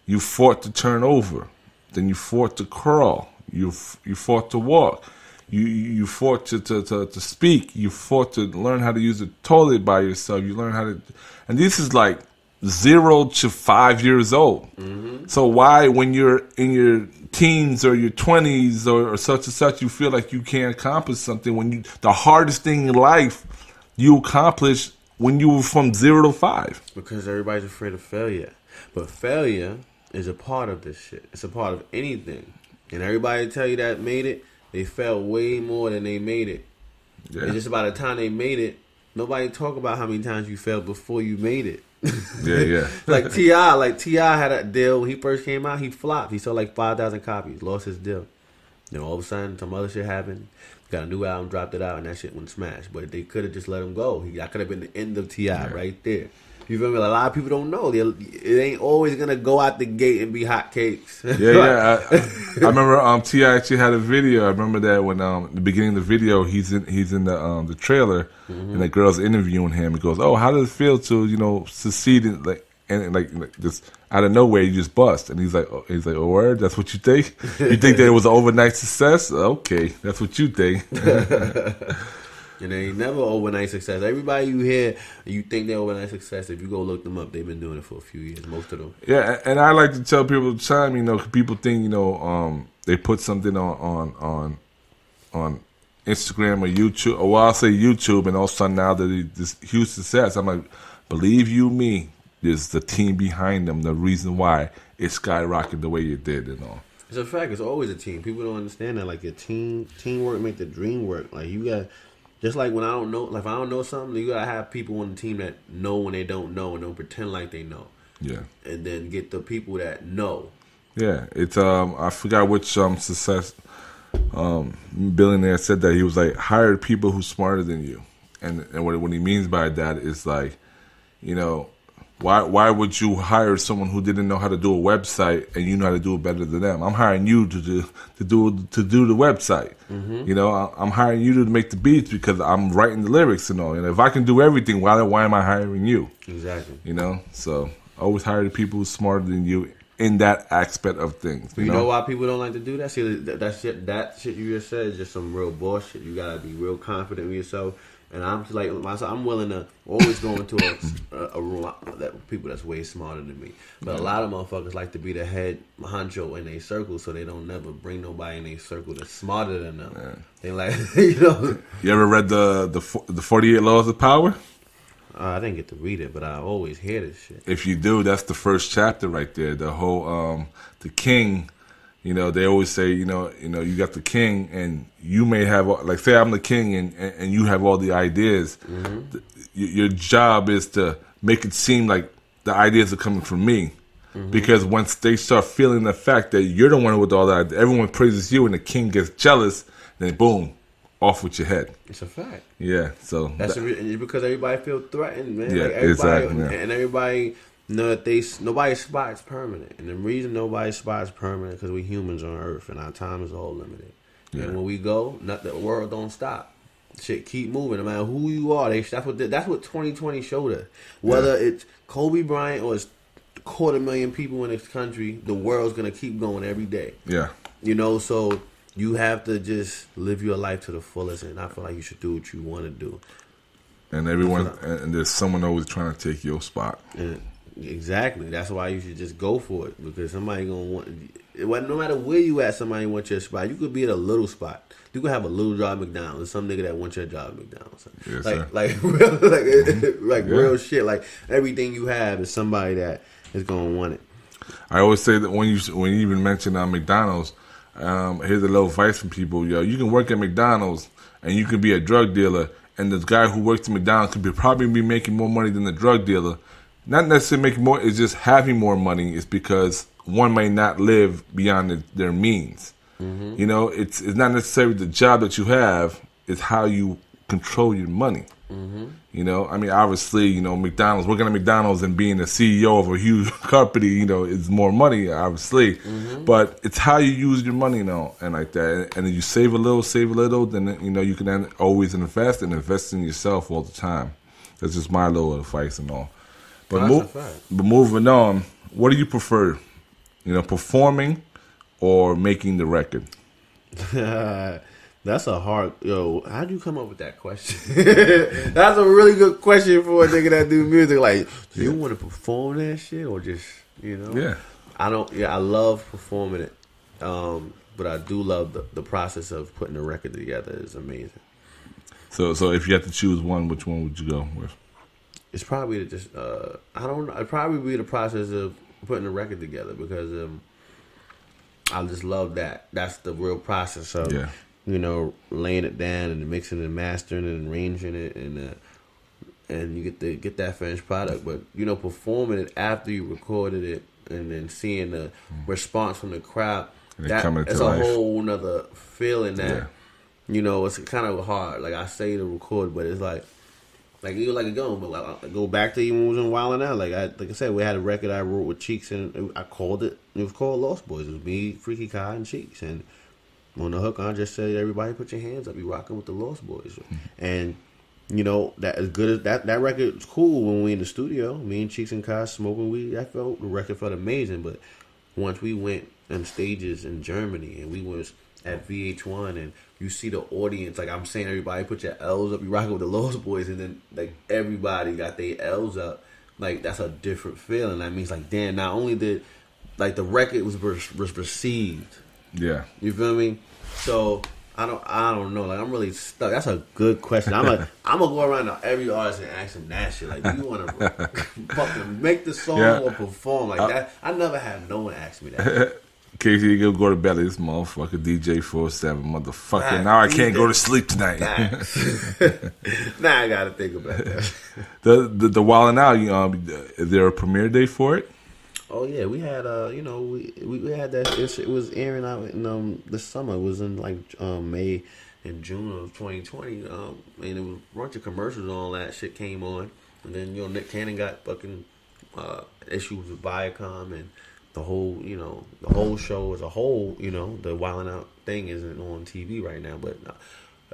You fought to turn over. Then you fought to crawl. You fought to walk. You fought to speak. You fought to learn how to use the toilet by yourself. You learn how to, and this is like 0 to 5 years old. Mm-hmm. So why, when you're in your teens or your 20s or such and such, you feel like you can't accomplish something when the hardest thing in life you accomplished when you were from 0 to 5? Because everybody's afraid of failure. But failure is a part of this shit. It's a part of anything. And everybody tell you that made it, they failed way more than they made it. Yeah. And just by the time they made it, nobody talk about how many times you failed before you made it. Yeah. Like T.I. had a deal when he first came out. He flopped. He sold like 5,000 copies. Lost his deal. Then all of a sudden, some other shit happened. Got a new album, dropped it out, and that shit went smash. But they could have just let him go. That could have been the end of T.I. right there. You feel me? Like, a lot of people don't know. It ain't always gonna go out the gate and be hot cakes. Yeah. I remember T.I. actually had a video. I remember that when the beginning of the video, he's in the trailer, and the girl's interviewing him. He goes, "Oh, how does it feel to succeed in like just out of nowhere you just bust?" And he's like, "Oh, word? That's what you think? You think that it was an overnight success? Okay, that's what you think." And they ain't never overnight success. Everybody you hear, you think they're overnight success. If you go look them up, they've been doing it for a few years, most of them. Yeah, and I like to tell people all the time, people think, they put something on Instagram or YouTube, or I'll say YouTube, and all of a sudden now that this huge success, I'm like, believe you me, there's the team behind them, the reason why it skyrocketed the way it did and all. It's a fact. It's always a team. People don't understand that. Like, teamwork make the dream work. Like, you got... Just like when I don't know, like if I don't know something, you gotta have people on the team that know when they don't know and don't pretend like they know. Yeah. And then get the people that know. Yeah, it's I forgot which success billionaire said that. He was like, hire people who's smarter than you, and what he means by that is like, why would you hire someone who didn't know how to do a website and you know how to do it better than them? I'm hiring you to do the website. I'm hiring you to make the beats because I'm writing the lyrics and all. And if I can do everything, why am I hiring you? Exactly. So always hire the people who's smarter than you in that aspect of things. You know why people don't like to do that? See, that shit you just said is just some real bullshit. You gotta be real confident with yourself. And I'm just like myself, I'm willing to always go into a room that people that's way smarter than me. But a lot of motherfuckers like to be the head honcho in a circle, so they don't never bring nobody in a circle that's smarter than them. Yeah. They like, You ever read the 48 Laws of Power? I didn't get to read it, but I always hear this shit. If you do, that's the first chapter right there. The whole the king. They always say, you got the king, and you may have, like, say I'm the king, and you have all the ideas. Mm-hmm. Your job is to make it seem like the ideas are coming from me. Mm-hmm. Because once they start feeling the fact that you're the one with all that, everyone praises you, and the king gets jealous, then boom, off with your head. It's a fact. Yeah, so. That's because everybody feel threatened, man. Yeah, like exactly. Yeah. And everybody... No, nobody's spot is permanent, and the reason nobody's spot is permanent because we humans on Earth, and our time is all limited. Yeah. And when we go, the world don't stop. Shit keep moving, no matter who you are. That's what 2020 showed us. Whether it's Kobe Bryant or it's 250,000 people in this country, the world's gonna keep going every day. Yeah, so you have to just live your life to the fullest, and I feel like you should do what you want to do. And and there's someone always trying to take your spot. Exactly. That's why you should just go for it, because somebody gonna want. No matter where you at, somebody wants your spot. You could be at a little spot. You could have a little job at McDonald's, and some nigga that wants your job at McDonald's. Yes, Real shit. Like everything you have is somebody that is gonna want it. I always say that when you even mention McDonald's, here's a little advice from people. You can work at McDonald's and you can be a drug dealer, and the guy who works at McDonald's could probably be making more money than the drug dealer. Not necessarily making more, it's just having more money. It's because one may not live beyond their means. Mm-hmm. It's not necessarily the job that you have, it's how you control your money. Mm-hmm. Obviously, McDonald's, working at McDonald's and being the CEO of a huge company, is more money, obviously. Mm-hmm. But it's how you use your money now and like that. And then you save a little, then, you can always invest in yourself all the time. That's just my little advice and all. But moving on, what do you prefer? Performing or making the record? That's a hard... how'd you come up with that question? That's a really good question for a nigga that do music. Like, do you want to perform that shit or just, Yeah. I love performing it. But I do love the process of putting the record together. Is amazing. So if you had to choose one, which one would you go with? It's probably just I don't know. It'd probably be the process of putting a record together, because I just love that. That's the real process of laying it down and mixing and mastering and arranging it, and you get that finished product. But performing it after you recorded it and then seeing the response from the crowd, that's a whole nother feeling. That it's kind of hard. Like I say to record, but it's like Like you like go, but like, go back to even when we was in Wild 'N Out. Like I said, we had a record I wrote with Cheeks, and I called it. It was called Lost Boys. It was me, Freaky Kai, and Cheeks. And on the hook, I just said, everybody put your hands up. You rocking with the Lost Boys. And you know that as good as that record was cool when we in the studio. Me and Cheeks and Kai smoking weed. The record felt amazing. But once we went on stages in Germany and we was at VH1 and you see the audience, like I'm saying, everybody put your L's up, you rocking with the Lost Boys, and then like everybody got their L's up. Like that's a different feeling. That means like, damn, not only did like the record was received. Yeah. You feel me? So I don't know. Like I'm really stuck. That's a good question. I'm gonna go around to every artist and ask them that shit. Like, do you want to fucking make the song or perform like that? I never had no one ask me that. Casey, you go to bed, this motherfucker, DJ 47, motherfucker. Now I can't go to sleep tonight. Now I gotta think about that. The Wild 'N Out, is there a premiere date for it? Oh yeah, we had we had that. It was airing out in the summer. It was in like May and June of 2020. And it was a bunch of commercials and all that shit came on. And then Nick Cannon got fucking issues with Viacom and the whole show as a whole. The Wild 'N Out thing isn't on TV right now, but.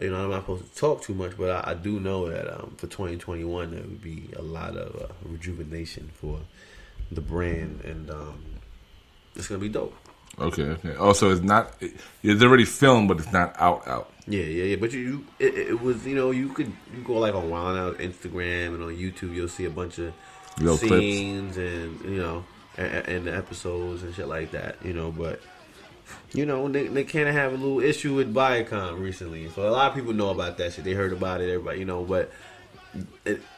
I'm not supposed to talk too much, but I do know that for 2021 there would be a lot of rejuvenation for the brand, and it's gonna be dope. Okay. Also, it's already filmed, but it's not out. Yeah. But it was you go like on Wild 'N Out Instagram and on YouTube, you'll see a bunch of little scenes clips. and the episodes and shit like that. But they can't have a little issue with Viacom recently, so a lot of people know about that shit. They heard about it, everybody, but.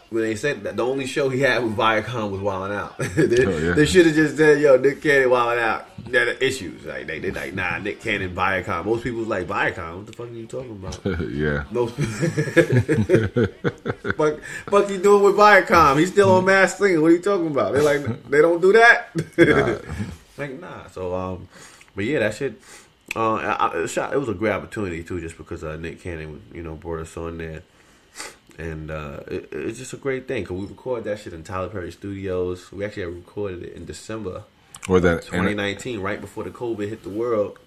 When they said that the only show he had with Viacom was Wild 'N Out. They should have just said, "Yo, Nick Cannon, Wild 'N Out." There are issues. Like they like, nah, Nick Cannon, Viacom. Most people was like, Viacom. What the fuck are you talking about? Yeah. Most fuck you doing with Viacom? He's still on Mass Singer. What are you talking about? They're like, they don't do that. Like nah. So but yeah, that shit. It was a great opportunity too, just because Nick Cannon, brought us on there. And it's just a great thing because we recorded that shit in Tyler Perry Studios. We actually recorded it in December of 2019, right before the COVID hit the world.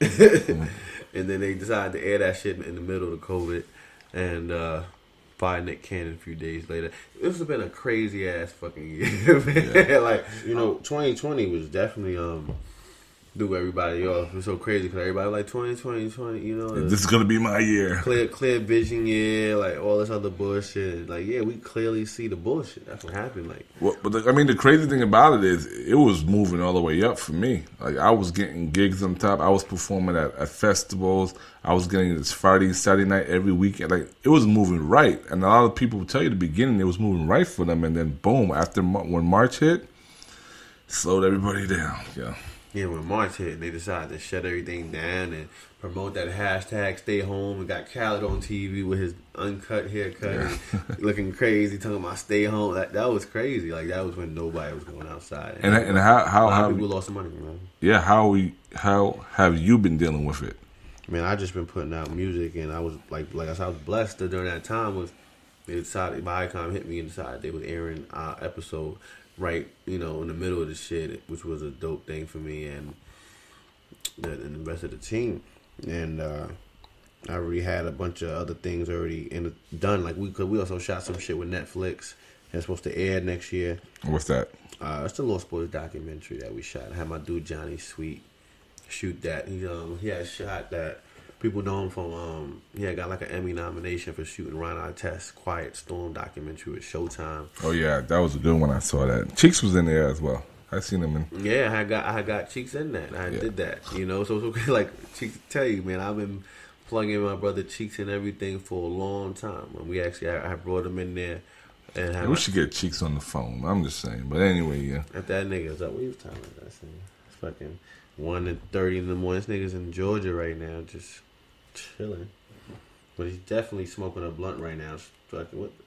And then they decided to air that shit in the middle of the COVID. And by Nick Cannon a few days later. This has been a crazy ass fucking year, man. Yeah. 2020 was definitely threw everybody off. It was so crazy because everybody was like 2020, this is gonna be my year. Clear vision year, like all this other bullshit. Like, yeah, we clearly see the bullshit. That's what happened. Like, but the crazy thing about it is it was moving all the way up for me. Like, I was getting gigs on top. I was performing at festivals. I was getting this Friday, Saturday night every weekend. Like, it was moving right. And a lot of people would tell you at the beginning it was moving right for them, and then boom, after when March hit, slowed everybody down. Yeah, when March hit, they decided to shut everything down and promote that hashtag stay home, and got Khaled on TV with his uncut haircut and looking crazy, talking about stay home. That was crazy. Like, that was when nobody was going outside. And how people lost money, man. Yeah, how have you been dealing with it? Man, I just been putting out music, and I was like I said, I was blessed that during that time they decided, Viacom hit me and decided they was airing our episode right, in the middle of the shit, which was a dope thing for me and the rest of the team. And I already had a bunch of other things already done. Like, we also shot some shit with Netflix that's supposed to air next year. What's that? It's the Lost Boys documentary that we shot. I had my dude Johnny Sweet shoot that. He had shot that. People know him from, he had got like an Emmy nomination for shooting Ron Artest's Quiet Storm documentary with Showtime. Oh yeah, that was a good one. I saw that. Cheeks was in there as well. I seen him in. Yeah, I got Cheeks in that. I did that. So it's okay. Like, Cheeks tell you, man, I've been plugging my brother Cheeks in everything for a long time. And we actually, I brought him in there. And we should get Cheeks on the phone. I'm just saying. But anyway, yeah. If that nigga's up, what you talking about? It's fucking 1:30 in the morning. This nigga's in Georgia right now, just chilling. But he's definitely smoking a blunt right now.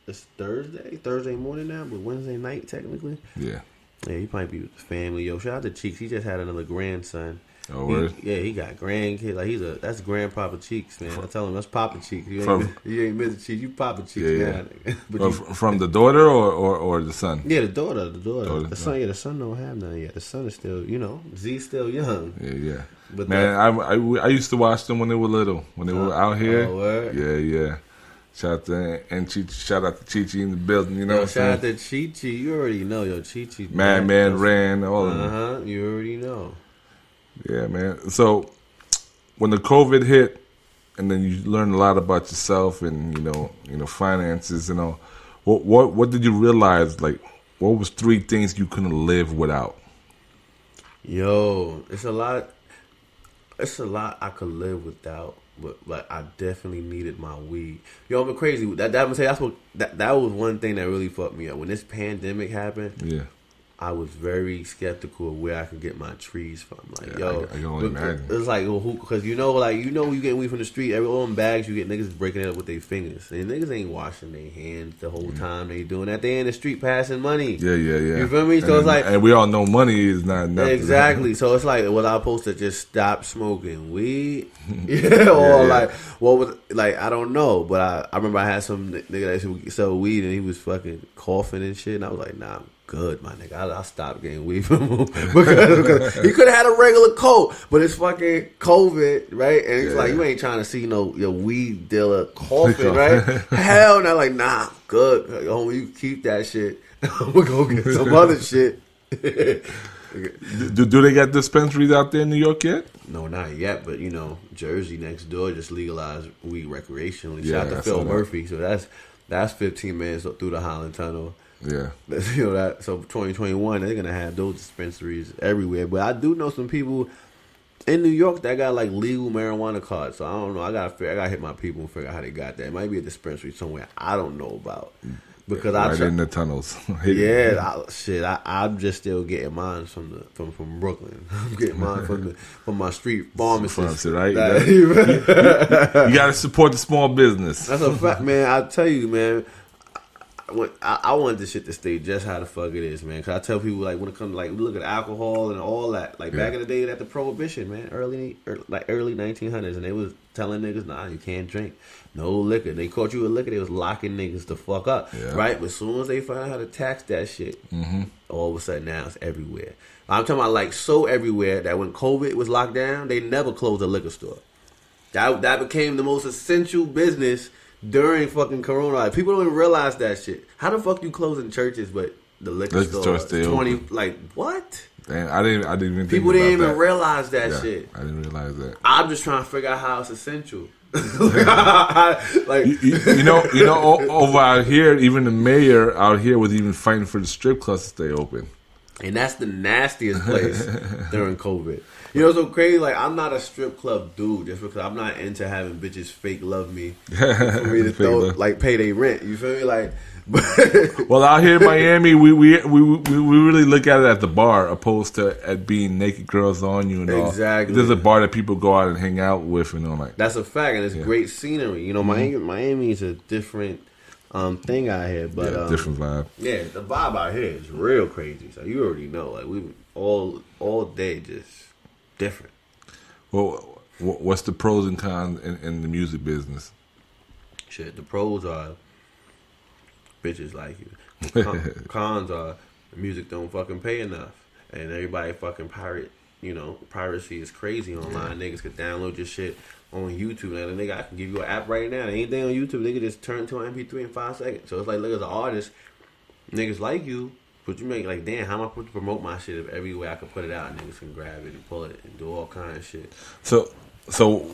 It's Thursday morning now, but Wednesday night technically. Yeah, he might be with the family. Yo, shout out to Cheeks. He just had another grandson. Oh, word? He got grandkids. Like that's Grandpapa Cheeks, man. I tell him that's Papa Cheeks. You ain't Mr. Cheeks, you Papa Cheeks, man. But from the daughter or the son? Yeah, the daughter. The son, the son don't have none yet. The son is still, Z's still young. Yeah. But man, I used to watch them when they were little, when they were out here. Oh, word? Yeah. Shout out to Chi-Chi in the building, you know. Shout out to Chi-Chi. You already know, Chi-Chi. Man, Ran, all of them. You already know. Yeah, man. So when the COVID hit, and then you learn a lot about yourself and finances, what did you realize? Like, what was 3 things you couldn't live without? Yo, it's a lot. It's a lot I could live without, but I definitely needed my weed. Yo, I'm crazy. That was one thing that really fucked me up when this pandemic happened. Yeah. I was very skeptical of where I could get my trees from. Like, I can only imagine. It's like, because you get weed from the street. All them bags you get, niggas breaking it up with their fingers. And niggas ain't washing their hands the whole time they doing that. They in the street passing money. Yeah. You feel me? So it's like, and we all know money is not nothing. Exactly. So it's like, was I supposed to just stop smoking weed? Like, what was, like, I don't know. But I remember I had some nigga that sell weed and he was fucking coughing and shit. And I was like, nah, I'm good, my nigga. I stopped getting weed from him because he could have had a regular coat, but it's fucking COVID, right? And it's like, you ain't trying to see your weed dealer coughing, right? Hell no, like, nah, I'm good. Homie, you keep that shit. I'm gonna go get some other shit. Do they got dispensaries out there in New York yet? No, not yet, but Jersey next door just legalized weed recreationally. Yeah, Shout out to Phil Murphy. So that's 15 minutes through the Holland Tunnel. Yeah. So 2021 they're gonna have those dispensaries everywhere. But I do know some people in New York that got like legal marijuana cards. So I don't know. I gotta hit my people and figure out how they got that. It might be a dispensary somewhere I don't know about. Because right in the tunnels. I'm just still getting mine from Brooklyn. I'm getting mine from my street pharmacist. Right? You gotta support the small business. That's a fact, man. I tell you, man. I want this shit to stay just how the fuck it is, man. Because I tell people, like, when it comes to, like, we look at alcohol and all that. Like, back in the day, at the Prohibition, man, early 1900s, and they was telling niggas, nah, you can't drink. No liquor. They caught you with liquor, they was locking niggas the fuck up, right? But as soon as they found out how to tax that shit, all of a sudden now it's everywhere. I'm talking about, like, so everywhere that when COVID was locked down, they never closed a liquor store. That became the most essential business during fucking Corona. Like, people don't even realize that shit. How the fuck you closing churches but the liquor store still 20 open. Like, what? Damn, I didn't even think people about didn't even that. realize that shit. I didn't realize that. I'm just trying to figure out how it's essential. Like, you know, over out here, even the mayor out here was even fighting for the strip clubs to stay open. And that's the nastiest place during COVID. You know, so crazy. Like, I'm not a strip club dude just because I'm not into having bitches fake love me for me to pay their rent. You feel me? Like, well, out here in Miami, we really look at it at the bar opposed to at being naked girls on you and all. Exactly. There's a bar that people go out and hang out with and all like. That's a fact, and it's great scenery. You know, Miami is a different thing out here, but different vibe. Yeah, the vibe out here is real crazy. So you already know, like, we all day just different. Well, what's the pros and cons in the music business? Shit, the pros are bitches like you. Cons are the music don't fucking pay enough, and everybody fucking pirate. You know, piracy is crazy online. Niggas could download your shit on YouTube. Now, nigga, I can give you an app right now. Anything on YouTube, nigga, just turn to an MP3 in 5 seconds. So it's like, look, as an artist, niggas like you. But you make like, damn, how am I supposed to promote my shit if every way I can put it out, niggas can grab it and pull it and do all kind of shit. So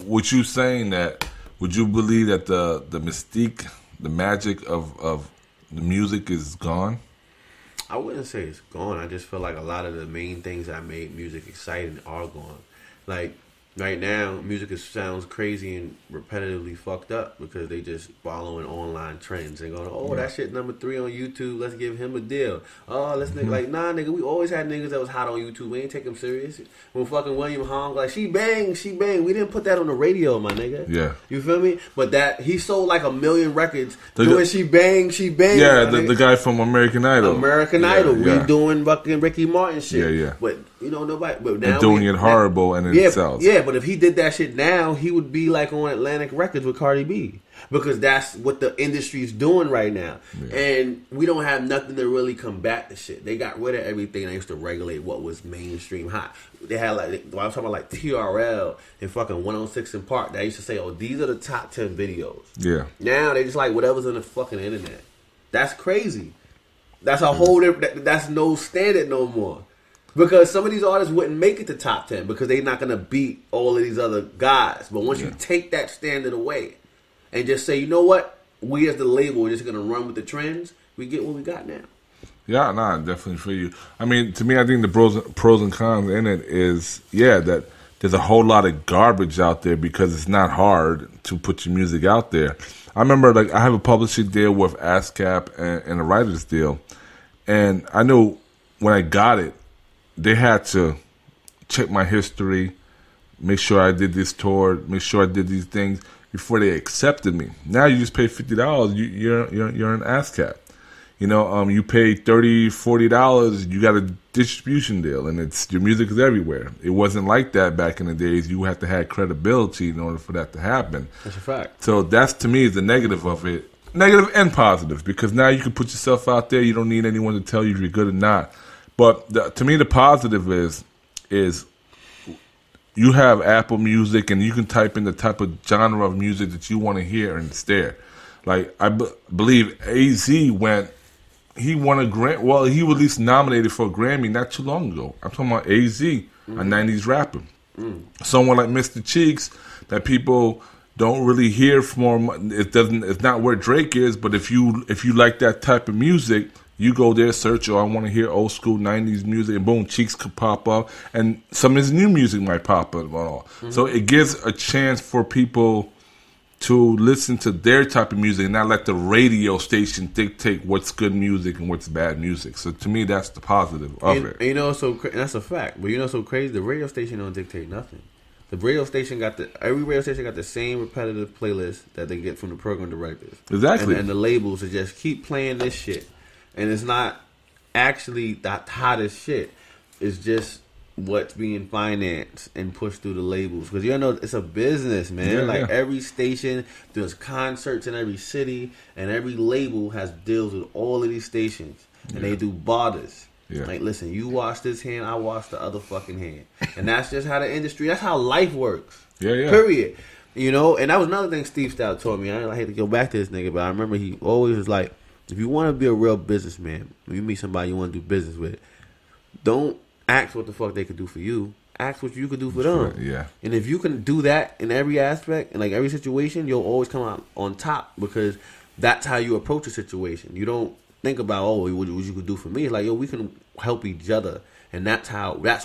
what you saying that, would you believe that the mystique, the magic of the music is gone? I wouldn't say it's gone. I just feel like a lot of the main things that made music exciting are gone. Like, Right now, music sounds crazy and repetitively fucked up because they just following online trends and going, oh, that shit number 3 on YouTube. Let's give him a deal. Oh, let's nigga like, nah, nigga. We always had niggas that was hot on YouTube. We ain't take them serious. When fucking William Hong like, she bang. We didn't put that on the radio, my nigga. Yeah, you feel me? But that he sold like 1 million records doing she bang. Yeah, the guy from American Idol. We doing fucking Ricky Martin shit. Yeah. But you know nobody. But now and doing it horrible and it sells. Yeah, but if he did that shit now, he would be like on Atlantic Records with Cardi B. Because that's what the industry's doing right now. Yeah. And we don't have nothing to really combat the shit. They got rid of everything. They used to regulate what was mainstream hot. They had like, I was talking about like TRL and fucking 106 in Park. They used to say, oh, these are the top 10 videos. Yeah. Now they just like whatever's on the fucking internet. That's crazy. That's a whole different, that's no standard no more. Because some of these artists wouldn't make it to top 10 because they're not going to beat all of these other guys. But once you take that standard away and just say, you know what? We as the label are just going to run with the trends. We get what we got now. Yeah, nah, definitely for you. I mean, to me, I think the pros and cons in it is, that there's a whole lot of garbage out there because it's not hard to put your music out there. I remember, like, I have a publishing deal with ASCAP and a writer's deal. And I know when I got it, they had to check my history, make sure I did this tour, make sure I did these things before they accepted me. Now you just pay $50, you're an ASCAP. You know, you pay $30, $40, you got a distribution deal, and it's your music is everywhere. It wasn't like that back in the days. You had to have credibility in order for that to happen. That's a fact. So that's, to me, is the negative of it. Negative and positive, because now you can put yourself out there. You don't need anyone to tell you if you're good or not. But to me, the positive is you have Apple Music, and you can type in the type of genre of music that you want to hear, and it's there. Like, I believe AZ he won a Grammy. Well, he was at least nominated for a Grammy not too long ago. I'm talking about AZ, a 90s rapper. Someone like Mr. Cheeks that people don't really hear from. It's not where Drake is, but if you like that type of music, you go there, search, I want to hear old school 90s music, and boom, Cheeks could pop up, and some of his new music might pop up and all. So it gives a chance for people to listen to their type of music and not let the radio station dictate what's good music and what's bad music. So to me, that's the positive of it. And you know, that's a fact. But you know, so crazy, the radio station don't dictate nothing. The radio station every radio station got the same repetitive playlist that they get from the program directors. Exactly. And the labels to just keep playing this shit. And it's not actually the hottest shit. It's just what's being financed and pushed through the labels. Because you know, it's a business, man. Every station, there's concerts in every city, and every label has deals with all of these stations. And they do barters. Yeah. Like, listen, you wash this hand, I wash the other fucking hand. And that's just how the industry, that's how life works. Yeah. Period. You know, and that was another thing Steve Stout taught me. I hate to go back to this nigga, but I remember he always was like, if you want to be a real businessman, when you meet somebody you want to do business with, don't ask what the fuck they could do for you. Ask what you could do for them. Yeah. And if you can do that in every aspect, in like every situation, you'll always come out on top because that's how you approach a situation. You don't think about, what you could do for me. It's like, yo, we can help each other. And that's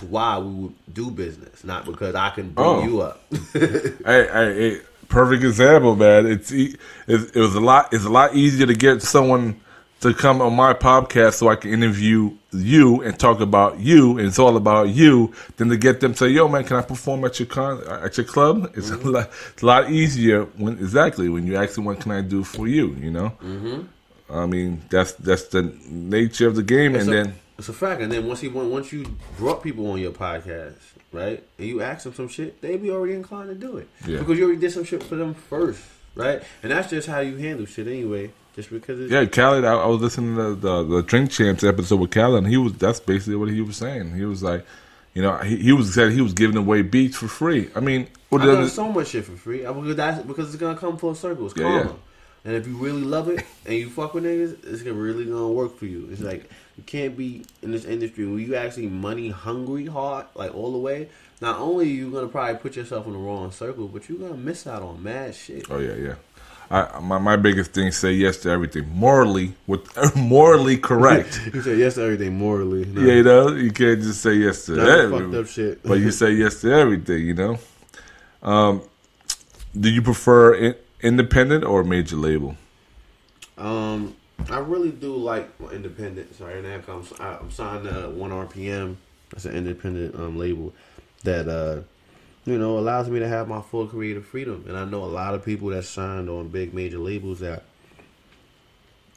why we would do business, not because I can bring you up. Hey, perfect example, man. It's a lot easier to get someone to come on my podcast so I can interview you and talk about you, and it's all about you, than to get them to say, yo, man, can I perform at your club? It's a lot easier when you ask them, what can I do for you, you know? I mean, that's the nature of the game. It's a fact. And then once you brought people on your podcast, right, and you ask them some shit, they be already inclined to do it. Yeah. Because you already did some shit for them first, right? And that's just how you handle shit anyway. Just because it's... Khaled, I was listening to the Drink Champs episode with Khaled, and that's basically what he was saying. He was like, you know, he was giving away beats for free. I mean, I've done so much shit for free because it's gonna come full circle. It's karma. Yeah. And if you really love it and you fuck with niggas, it's really gonna work for you. It's like, you can't be in this industry where you actually money hungry hard, like all the way. Not only are you gonna probably put yourself in the wrong circle, but you're gonna miss out on mad shit. Oh yeah. My biggest thing, say yes to everything. Morally correct. You say yes to everything morally. No. Yeah, you know, you can't just say yes to everything. Fucked up shit. But you say yes to everything, you know. Do you prefer independent or major label? I really do like independent. Sorry, now I'm signed to 1 RPM. That's an independent label that allows me to have my full creative freedom. And I know a lot of people that signed on big major labels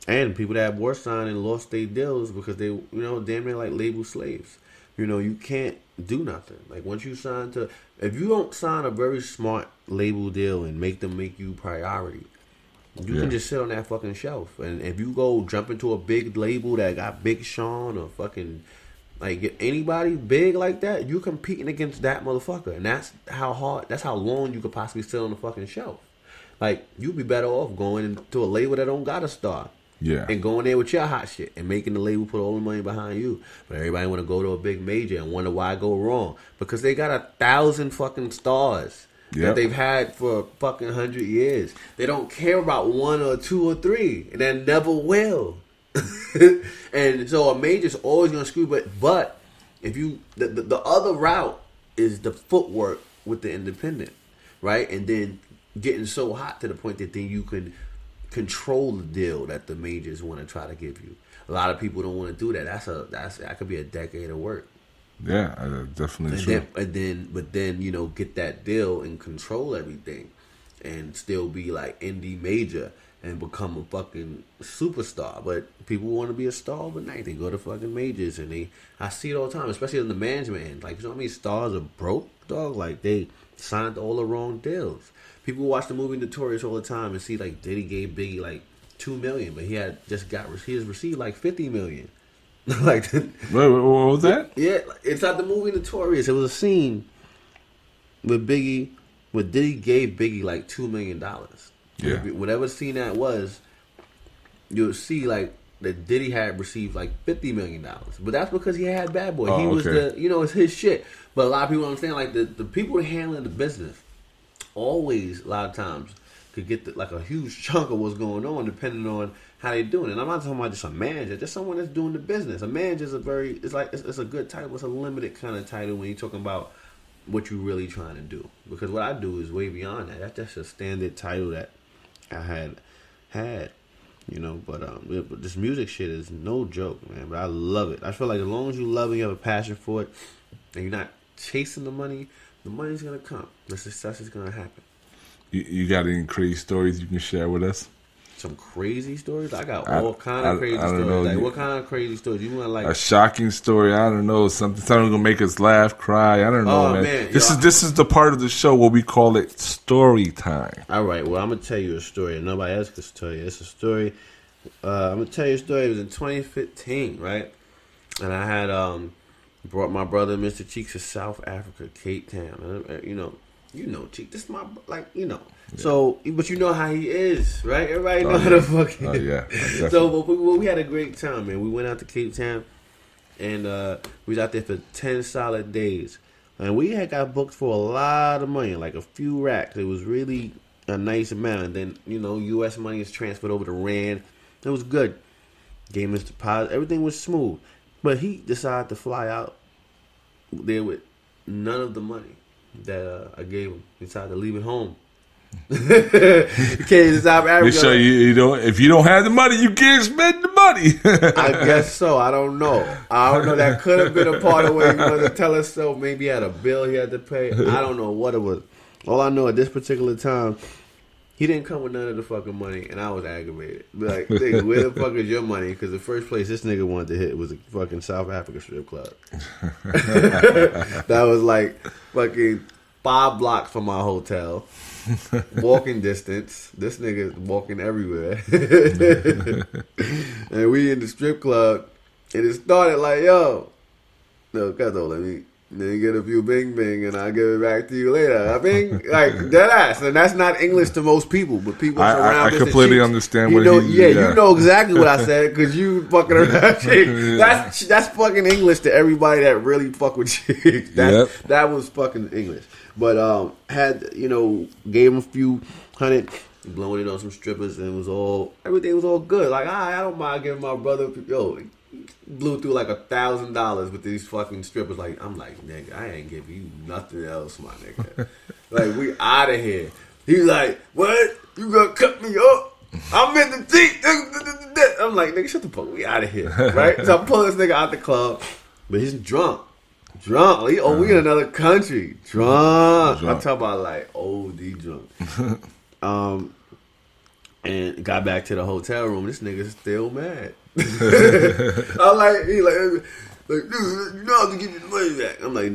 and people that were signed and lost their deals because they, damn near like label slaves. You can't do nothing. Like once you sign if you don't sign a very smart label deal and make them make you priority, you can just sit on that fucking shelf. And if you go jump into a big label that got Big Sean or fucking like anybody big like that, you're competing against that motherfucker. And that's how long you could possibly sit on the fucking shelf. Like you'd be better off going into a label that don't got a star. Yeah. And going there with your hot shit and making the label put all the money behind you. But everybody want to go to a big major and wonder why I go wrong. Because they got 1,000 fucking stars that they've had for fucking 100 years. They don't care about 1 or 2 or 3. And they never will. And so a major's always going to screw. But if you, the other route is the footwork with the independent. Right? And then getting so hot to the point that then you can control the deal that the majors want to try to give you. A lot of people don't want to do that. That could be a decade of work. Yeah, definitely true. But then get that deal and control everything, and still be like indie major and become a fucking superstar. But people want to be a star overnight. They go to fucking majors and I see it all the time, especially in the management end. Like, you know how many stars are broke, dog? Like they signed all the wrong deals. People watch the movie Notorious all the time and see like Diddy gave Biggie like $2 million, but he has received like $50 million. Like, wait, what was that? Yeah, inside the movie Notorious, it was a scene with Biggie, where Diddy gave Biggie like $2 million. Yeah, whatever scene that was, you'll see like that Diddy had received like $50 million, but that's because he had Bad Boy. He was it's his shit. But a lot of people don't understand, like the people handling the business always a lot of times could get like a huge chunk of what's going on depending on how they doing it. And I'm not talking about just a manager, just someone that's doing the business. A manager is it's a good title. It's a limited kind of title when you're talking about what you're really trying to do. Because what I do is way beyond that. That's just a standard title that I had. But this music shit is no joke, man. But I love it. I feel like as long as you love it, you have a passion for it, and you're not chasing the money's gonna come. The success is gonna happen. You got any crazy stories you can share with us? Some crazy stories? I got all kind of crazy stories. Know. Like, what kind of crazy stories? You want like a shocking story? I don't know. Something gonna make us laugh, cry. I don't know, man. This is the part of the show where we call it story time. All right. Well, I'm gonna tell you a story, and nobody else can tell you. It's a story. I'm gonna tell you a story. It was in 2015, right? And I had brought my brother, Mr. Cheeks, to South Africa, Cape Town. You know, Cheeks. This is my Yeah. So, but you know how he is, right? Everybody know how the fuck he is. Yeah. So, we had a great time, man. We went out to Cape Town, and we was out there for 10 solid days. And we had got booked for a lot of money, like a few racks. It was really a nice amount. And then, U.S. money is transferred over to Rand. It was good. Gave us deposit. Everything was smooth. But he decided to fly out there with none of the money that I gave him. He decided to leave it home. You can't to South Africa. So if you don't have the money, you can't spend the money. I guess so. I don't know. That could have been a part of what he wanted to tell us. So maybe he had a bill he had to pay. I don't know what it was. All I know at this particular time, he didn't come with none of the fucking money, and I was aggravated. Like, nigga, where the fuck is your money? Because the first place this nigga wanted to hit was a fucking South Africa strip club. That was like fucking 5 blocks from my hotel. Walking distance. This nigga walking everywhere. And we in the strip club, and it started like, no, Kato, let me get a few bing bing, and I'll give it back to you later. I think like dead ass, and that's not English to most people, but people around. I completely understand what you know exactly what I said because you fucking around. That's fucking English to everybody that really fuck with chicks. That was fucking English. But gave him a few hundred, blowing it on some strippers, and everything was all good. Like, I don't mind giving my brother, blew through like $1,000 with these fucking strippers. Like, I'm like, nigga, I ain't giving you nothing else, my nigga. Like, we out of here. He's like, what? You gonna cut me up? I'm in the deep. I'm like, nigga, shut the fuck. We out of here, right? So I'm pulling this nigga out the club, but he's drunk. We in another country. Drunk. I'm talking about like OD drunk. And got back to the hotel room. This nigga's still mad. I'm like, he like, nigga, you know I have to give you the money back. I'm like,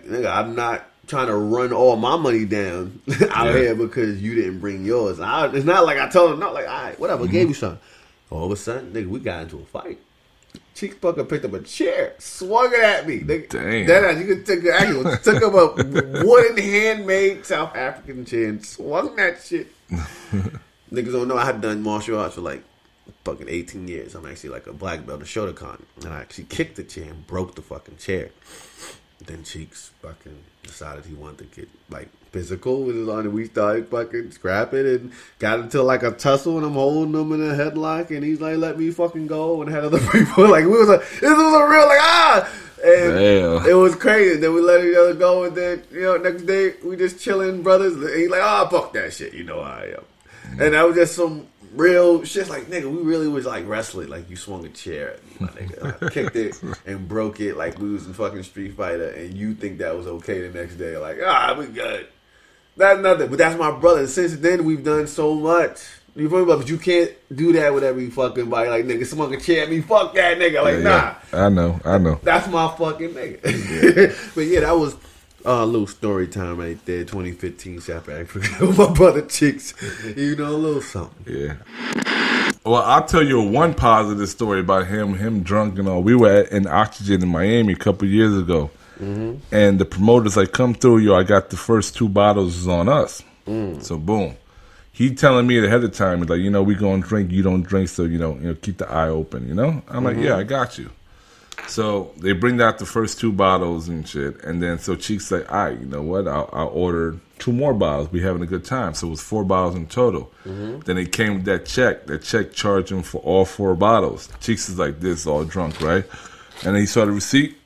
nigga, I'm not trying to run all my money down out here because you didn't bring yours. It's not like I told him, not like, all right, whatever, gave you something. All of a sudden, nigga, we got into a fight. Cheeks fucking picked up a chair, swung it at me. Nigga, damn. That you could take took up a wooden handmade South African chair and swung that shit. Niggas don't know I had done martial arts for like fucking 18 years. I'm actually like a black belt, a Shotokan. And I actually kicked the chair and broke the fucking chair. Then Cheeks fucking decided he wanted to get like physical with his on, and we started fucking scrapping and got into like a tussle, and I'm holding him in a headlock, and he's like, let me fucking go, and had other people like, this was a real like, and damn. It was crazy. Then we let each other go, and then, you know, next day we just chilling, brothers, and he's like, fuck that shit, you know how I am. And that was just some real shit. Like, nigga, we really was like wrestling. Like, you swung a chair at me, my nigga. I kicked it and broke it like we was in fucking Street Fighter, and you think that was okay the next day. Like, we good. That's nothing. But that's my brother. Since then, we've done so much. You feel me? But you can't do that with every fucking body. Like, nigga, someone can chair at me. Fuck that nigga. Like, nah. I know. That's my fucking nigga. But yeah, that was a little story time right there, 2015 South Africa with my brother Cheeks. You know, a little something. Yeah. Well, I'll tell you one positive story about him drunk and all. We were in Oxygen in Miami a couple years ago. Mm-hmm. And the promoters like, come through, I got the first 2 bottles on us. So boom. He telling me ahead of time, he's like, we gonna drink, you don't drink, so, keep the eye open, I'm like, yeah, I got you. So they bring out the first 2 bottles and shit, and then so Cheeks like, all right, you know what? I'll order 2 more bottles. We having a good time. So it was 4 bottles in total. Mm-hmm. Then it came with that check. That check charged him for all 4 bottles. Cheeks is like this, all drunk, right? And then he saw the receipt.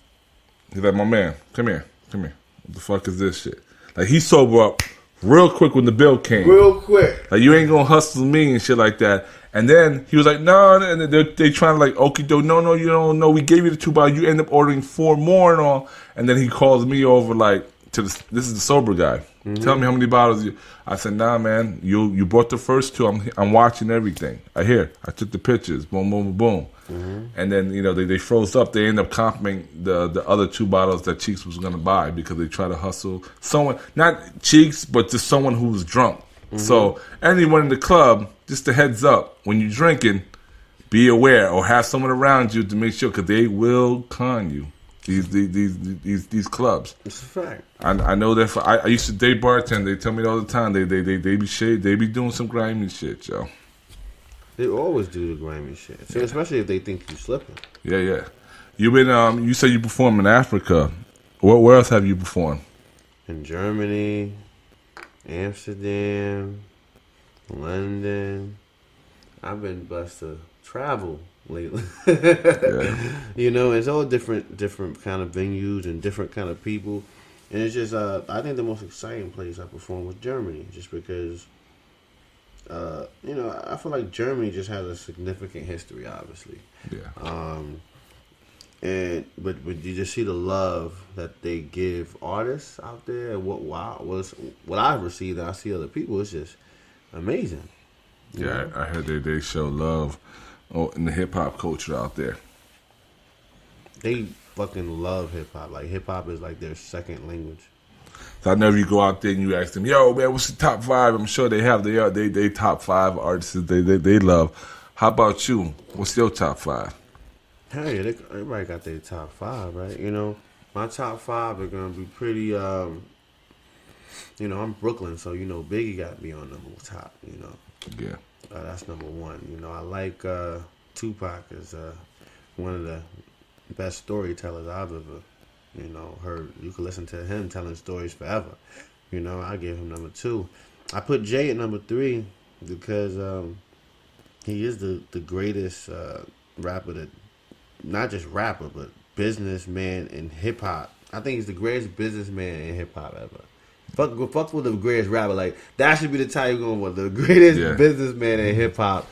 He's like, my man, come here. What the fuck is this shit? Like, he sober up real quick when the bill came. Real quick. Like, you ain't gonna hustle me and shit like that. And then he was like, no, and they trying to like, okay, no, you don't know. We gave you the 2 bottles. You end up ordering 4 more and all. And then he calls me over like, this is the sober guy. Mm-hmm. Tell me how many bottles I said, nah, man, you bought the first 2. I'm watching everything. I took the pictures. Boom, boom, boom. Mm-hmm. And then, they froze up. They end up comping the other 2 bottles that Cheeks was going to buy because they try to hustle someone, not Cheeks, but just someone who was drunk. Mm-hmm. So anyone in the club, just a heads up, when you're drinking, be aware or have someone around you to make sure, because they will con you. These clubs. It's a fact. I know that. I used to date bartend. They tell me all the time. They be shade. They be doing some grimy shit, yo. They always do the grimy shit. So especially if they think you slipping. Yeah. You been. You said you performed in Africa. Where else have you performed? In Germany, Amsterdam, London. I've been blessed to travel lately. It's all different kind of venues and different kind of people, and it's just I think the most exciting place I performed was Germany, just because I feel like Germany just has a significant history, obviously. But you just see the love that they give artists out there, and what I've received and I see other people, it's just amazing. Yeah, I heard they show love in the hip hop culture out there. They fucking love hip hop. Like, hip hop is like their second language. So I know if you go out there and you ask them, yo, man, what's the top 5? I'm sure they have they top 5 artists they love. How about you? What's your top 5? Hell yeah, everybody got their top 5, right? My top 5 are gonna be pretty. I'm Brooklyn, so Biggie got me on number top. Yeah. That's number 1. I like Tupac as one of the best storytellers I've ever, heard. You can listen to him telling stories forever. I give him number 2. I put Jay at number 3 because he is the greatest rapper not just rapper, but businessman in hip hop. I think he's the greatest businessman in hip hop ever. Fuck with the greatest rapper. Like, that should be the title you're going with. The greatest businessman in hip hop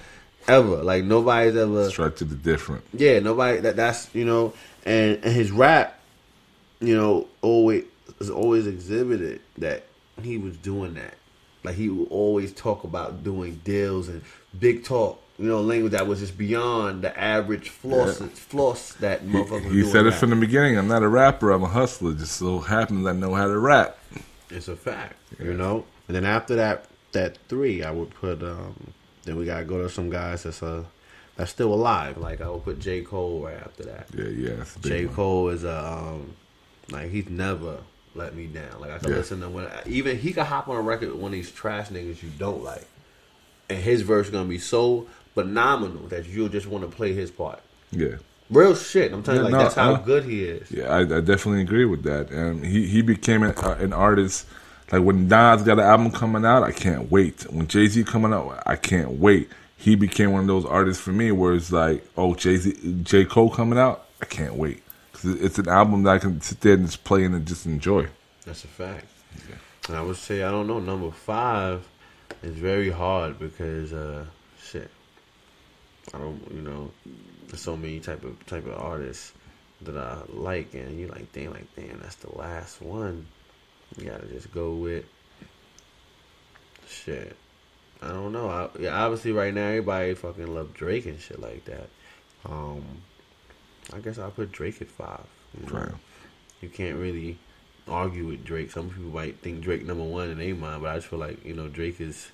ever. Like, nobody's ever structured it different. Yeah, nobody that's and his rap, always exhibited that he was doing that. Like, he would always talk about doing deals and big talk. Language that was just beyond the average floss that motherfucker was He said it rap. from the beginning. I'm not a rapper. I'm a hustler. Just so happens I know how to rap. It's a fact, And then after that 3, I would put. Then we gotta go to some guys that's still alive. Like, I would put J. Cole right after that. Yeah. That's a big J. one. Cole is like, he's never let me down. Like, I can listen to even he could hop on a record with one of these trash niggas you don't like, and his verse gonna be so phenomenal that you'll just want to play his part. Yeah. Real shit. I'm telling you, that's how good he is. Yeah, I definitely agree with that. And he became an artist. Like, when Nas got an album coming out, I can't wait. When Jay-Z coming out, I can't wait. He became one of those artists for me where it's like, oh, J. Cole coming out, I can't wait. Because it's an album that I can sit there and just play and just enjoy. That's a fact. Yeah. And I would say, I don't know, number 5 is very hard because, shit. I don't, there's so many type of artists that I like, and you're like, damn, that's the last one. You gotta just go with shit. I don't know. Obviously right now everybody fucking love Drake and shit like that. I guess I'll put Drake at 5. Right. You can't really argue with Drake. Some people might think Drake number 1 in their mind, but I just feel like Drake is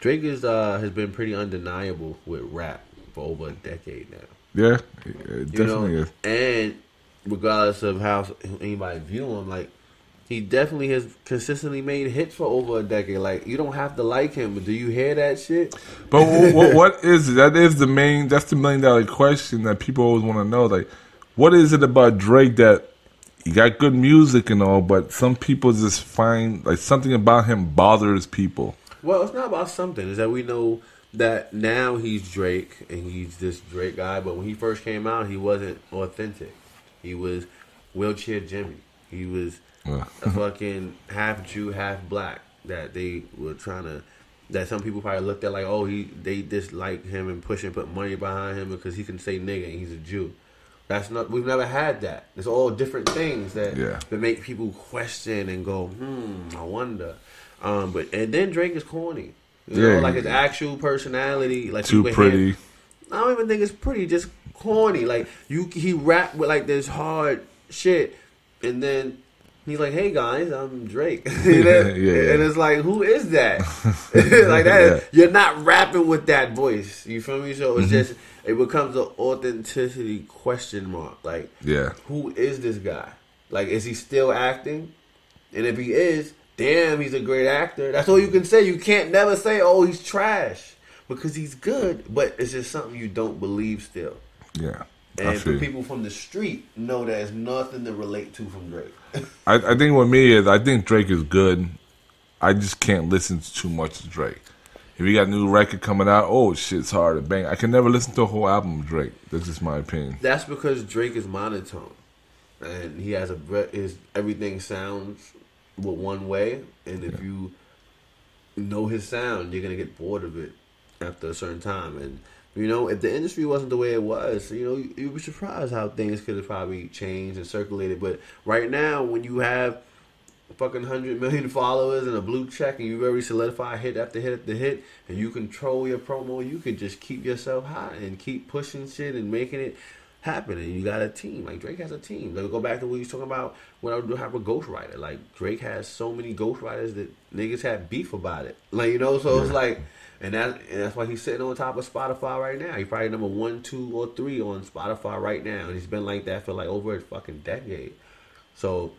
has been pretty undeniable with rap for over a decade now. Yeah, it definitely is. And regardless of how anybody view him, like, he definitely has consistently made hits for over a decade. Like, you don't have to like him, but do you hear that shit? But what is it? That's the $1 million question that people always want to know. Like, what is it about Drake that he got good music and all, but some people just find like something about him bothers people? Well, it's not about something. It's that we know that now he's Drake and he's this Drake guy, but when he first came out, he wasn't authentic. He was Wheelchair Jimmy. He was a fucking half Jew, half black that they were trying to. That some people probably looked at like, oh, they dislike him and put money behind him because he can say nigga and he's a Jew. That's not. We've never had that. It's all different things that make people question and go, I wonder. And then Drake is corny. You know, like his actual personality, like too pretty. I don't even think it's pretty, just corny. Like he rap with like this hard shit, and then he's like, "Hey guys, I'm Drake," and it's like, who is that? Like that, you're not rapping with that voice. You feel me? So it's just it becomes an authenticity question mark. Like, who is this guy? Like, is he still acting? And if he is, damn, he's a great actor. That's all you can say. You can't never say, oh, he's trash, because he's good, but it's just something you don't believe still. Yeah. And for people from the street know there's nothing to relate to from Drake. I think what me is, I think Drake is good. I just can't listen to too much of Drake. If he got a new record coming out, oh, shit's hard to bang. I can never listen to a whole album of Drake. That's just my opinion. That's because Drake is monotone. And he has everything sounds with one way, and if you know his sound, you're gonna get bored of it after a certain time. And if the industry wasn't the way it was, you'd be surprised how things could have probably changed and circulated. But right now, when you have fucking 100 million followers and a blue check, and you already solidify hit after hit after hit, and you control your promo, you can just keep yourself hot and keep pushing shit and making it happen. And you got a team. Like, Drake has a team. Like, go back to what you was talking about when I would have a ghostwriter. Like, Drake has so many ghostwriters that niggas had beef about it. Like, so it's like, and that's why he's sitting on top of Spotify right now. He's probably number 1, 2, or 3 on Spotify right now, and he's been like that for like over a fucking decade. So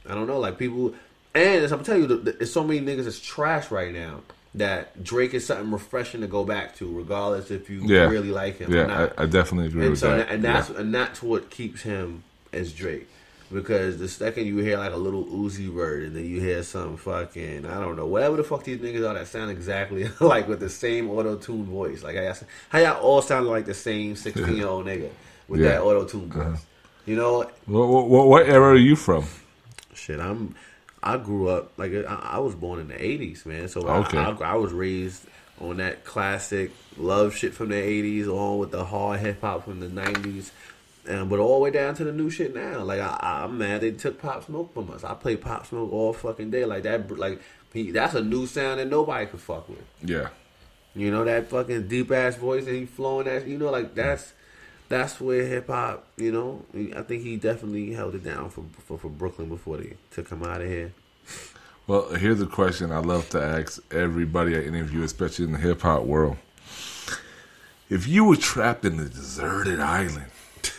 I don't know, like, people, and as I'm telling you, there's so many niggas that's trash right now that Drake is something refreshing to go back to, regardless if you really like him or not. I definitely agree with that. And that's what keeps him as Drake. Because the second you hear like a little Uzi Vert, and then you hear some fucking, I don't know, whatever the fuck these niggas are that sound exactly like with the same auto-tune voice. Like, how y'all all sound like the same 16-year-old nigga with that auto-tune voice. What era are you from? Shit, I grew up like I was born in the '80s, man. So I was raised on that classic love shit from the '80s, along with the hard hip hop from the '90s, but all the way down to the new shit now. Like I'm mad they took Pop Smoke from us. I play Pop Smoke all fucking day like that. Like that's a new sound that nobody could fuck with. Yeah. You know, that fucking deep ass voice and he flowing that. You know, like that's where hip hop. You know, I think he definitely held it down for Brooklyn before they took him out of here. Well, here's a question I love to ask everybody I interview, especially in the hip hop world. If you were trapped in a deserted island,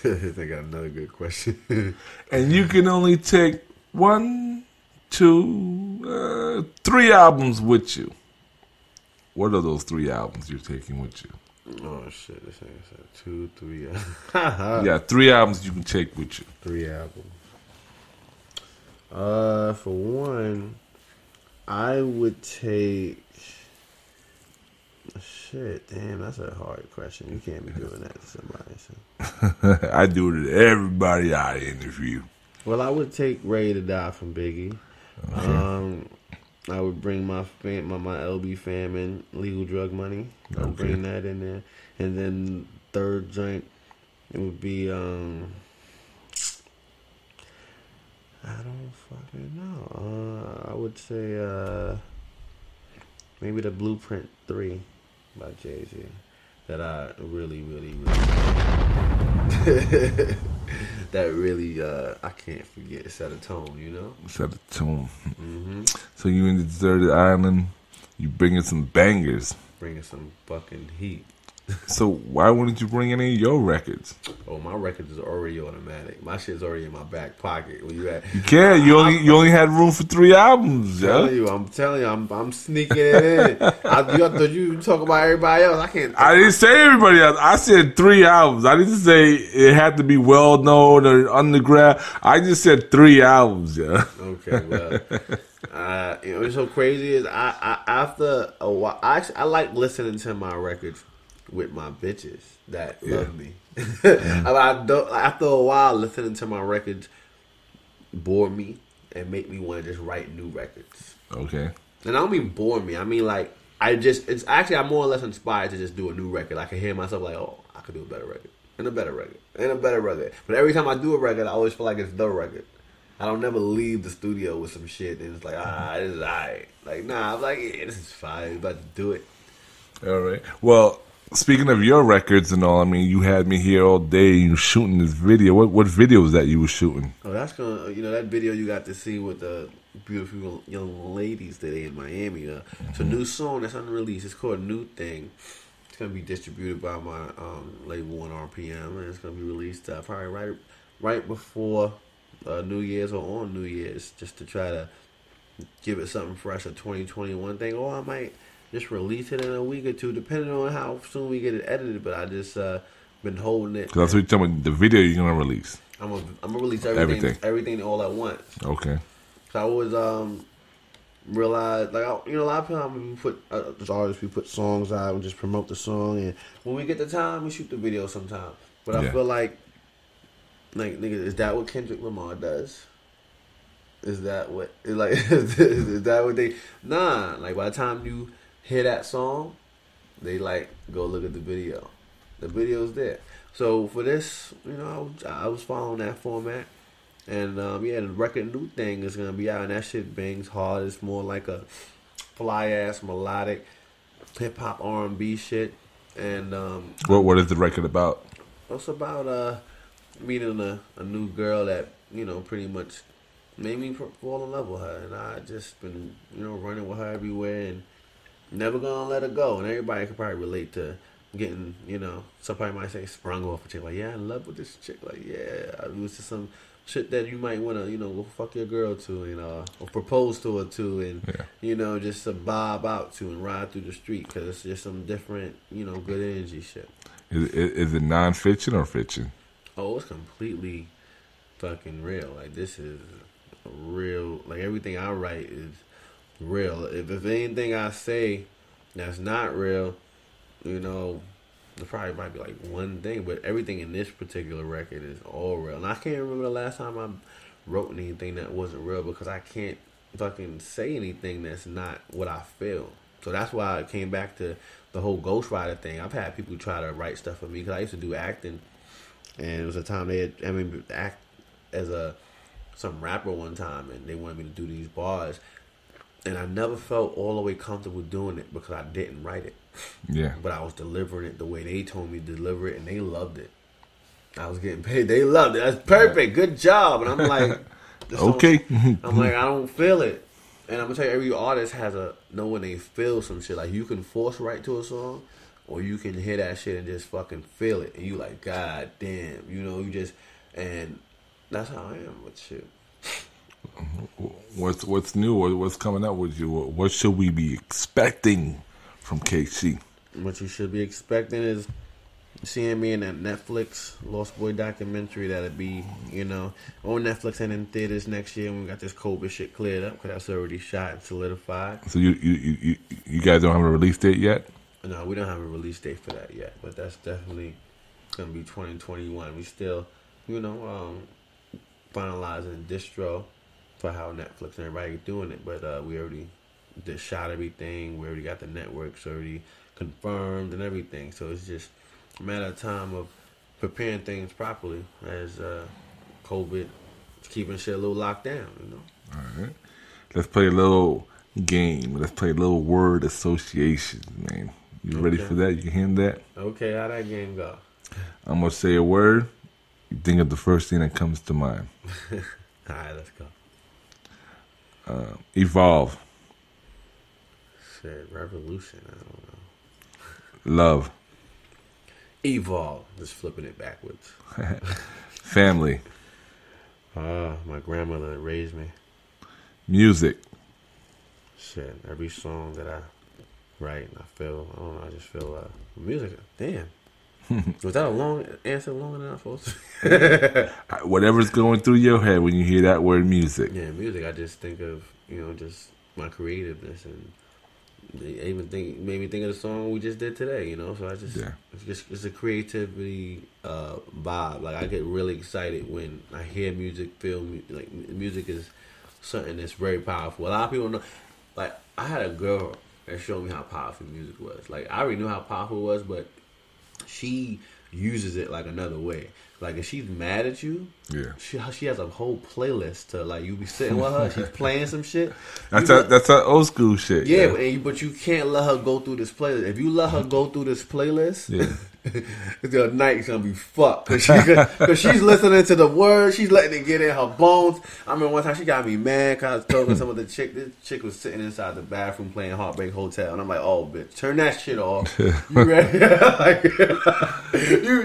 they got another good question, and you can only take 1, 2, 3 albums with you, what are those 3 albums you're taking with you? Oh shit! This thing said 2, 3. Yeah, 3 albums you can take with you. 3 albums. For one, I would take. Shit, damn, that's a hard question. You can't be doing that to somebody. So. I do it to everybody I interview. Well, I would take "Ready to Die" from Biggie. Okay. I would bring my LB fam in "Legal Drug Money." I would bring that in there, and then third joint, it would be I don't fucking know. I would say maybe the Blueprint 3 by Jay-Z that I really that really I can't forget. It set a tone, you know. Set a tone. Mm-hmm. So you in the deserted island, you bringing some bangers. Bringing some fucking heat. So why wouldn't you bring any of your records? Oh, my records is already automatic. My shit's already in my back pocket. Where you at? You can't. You only had room for 3 albums. I'm telling you, I'm sneaking it in. I thought you talk about everybody else. I can't. I didn't say everybody else. I said 3 albums. I didn't say it had to be well known or underground. I just said 3 albums. Yeah. Okay. Well. You know what's so crazy is I after a while I like listening to my records with my bitches that love me. After a while, listening to my records bore me and make me want to just write new records. Okay. And I don't mean bore me. I mean like it's actually I'm more or less inspired to just do a new record. I can hear myself like, oh, I could do a better record and a better record and a better record. But every time I do a record, I always feel like it's the record. I don't never leave the studio with some shit and it's like, this is alright. Like, nah, I'm like, yeah, this is fine. I'm about to do it. All right. Well, speaking of your records and all, I mean, you had me here all day. You were shooting this video. What video was that you were shooting? Oh, that's gonna, that video you got to see with the beautiful young ladies today in Miami. It's a new song that's unreleased. It's called "New Thing." It's gonna be distributed by my label 1RPM, and it's gonna be released probably right before New Year's or on New Year's, just to try to give it something fresh, a 2021 thing. Or I might just release it in a week or two, depending on how soon we get it edited. But I just been holding it. That's what you're talking about. The video you're gonna release. I'm gonna release everything all at once. Okay. So I always realize, like, a lot of times we put songs out and just promote the song, and when we get the time, we shoot the video sometimes. But I feel like nigga, is that what Kendrick Lamar does? Is that what is that what they? Nah, like by the time you hear that song, they like go look at the video. The video's there. So for this, I was following that format, and the record "New Thing" is gonna be out, and that shit bangs hard. It's more like a fly ass melodic hip hop R&B shit. And what is the record about? It's about meeting a new girl that pretty much made me fall in love with her, and I just been running with her everywhere and never gonna let her go. And everybody could probably relate to getting somebody might say sprung off a chick, like, yeah, I'm in love with this chick, like, yeah, it was just some shit that you might want to go fuck your girl to, or propose to her to, and just to bob out to and ride through the street, because it's just some different good energy shit. Is it non-fiction or fiction? Oh, it's completely fucking real. Like, this is real. Like, everything I write is real. If anything I say that's not real, there probably might be like one thing, but everything in this particular record is all real. And I can't remember the last time I wrote anything that wasn't real, because I can't fucking say anything that's not what I feel. So that's why I came back to the whole ghostwriter thing. I've had people try to write stuff for me because I used to do acting, and it was a time they had, act as some rapper one time, and they wanted me to do these bars, and I never felt all the way comfortable doing it because I didn't write it. Yeah. But I was delivering it the way they told me to deliver it, and they loved it. I was getting paid. They loved it. That's perfect. Good job. And I'm like, okay. I'm like, I don't feel it. And I'm gonna tell you, every artist has a know when they feel some shit. Like, you can force write to a song, or you can hear that shit and just fucking feel it, and you like, God damn, you know, you just, and that's how I am with shit. What's new or what's coming up with you? What should we be expecting from KC? What you should be expecting is seeing me in that Netflix Lost Boy documentary that'll be, you know, on Netflix and in theaters next year when we got this COVID shit cleared up, because that's already shot and solidified. So you guys don't have a release date yet? No, we don't have a release date for that yet, but that's definitely going to be 2021. We still, you know, finalizing distro for how Netflix and everybody doing it, but we already shot everything. We already got the networks already confirmed and everything, so it's just a matter of time of preparing things properly as COVID is keeping shit a little locked down, you know. All right. Let's play a little game. Let's play a little word association, man. You ready for that? You hear that? Okay, how that game go? I'm going to say a word. You think of the first thing that comes to mind. All right, let's go. Evolve. Shit, revolution, I don't know. Love. Evolve. Just flipping it backwards. Family. My grandmother that raised me. Music. Shit, every song that I write and I feel, I don't know, I just feel music. Damn. Was that a long answer, longer than I was supposed to? Whatever's going through your head when you hear that word music. Yeah, music. I just think of, you know, just my creativeness, and made me think of the song we just did today. You know, so I just, it's a creativity vibe. Like, I get really excited when I hear music. Like, music is something that's very powerful. A lot of people know. Like, I had a girl that showed me how powerful music was. Like, I already knew how powerful it was, but she uses it like another way. Like, if she's mad at you, she has a whole playlist to, like, you be sitting with her, she's playing some shit. That's that old school shit. Yeah, but you can't let her go through this playlist. If you let her go through this playlist, the night's gonna be fucked. Cause she's listening to the words, she's letting it get in her bones. I remember one time she got me mad because I was talking to some of the chick. This chick was sitting inside the bathroom playing Heartbreak Hotel, and I'm like, "Oh, bitch, turn that shit off. You ready? Like,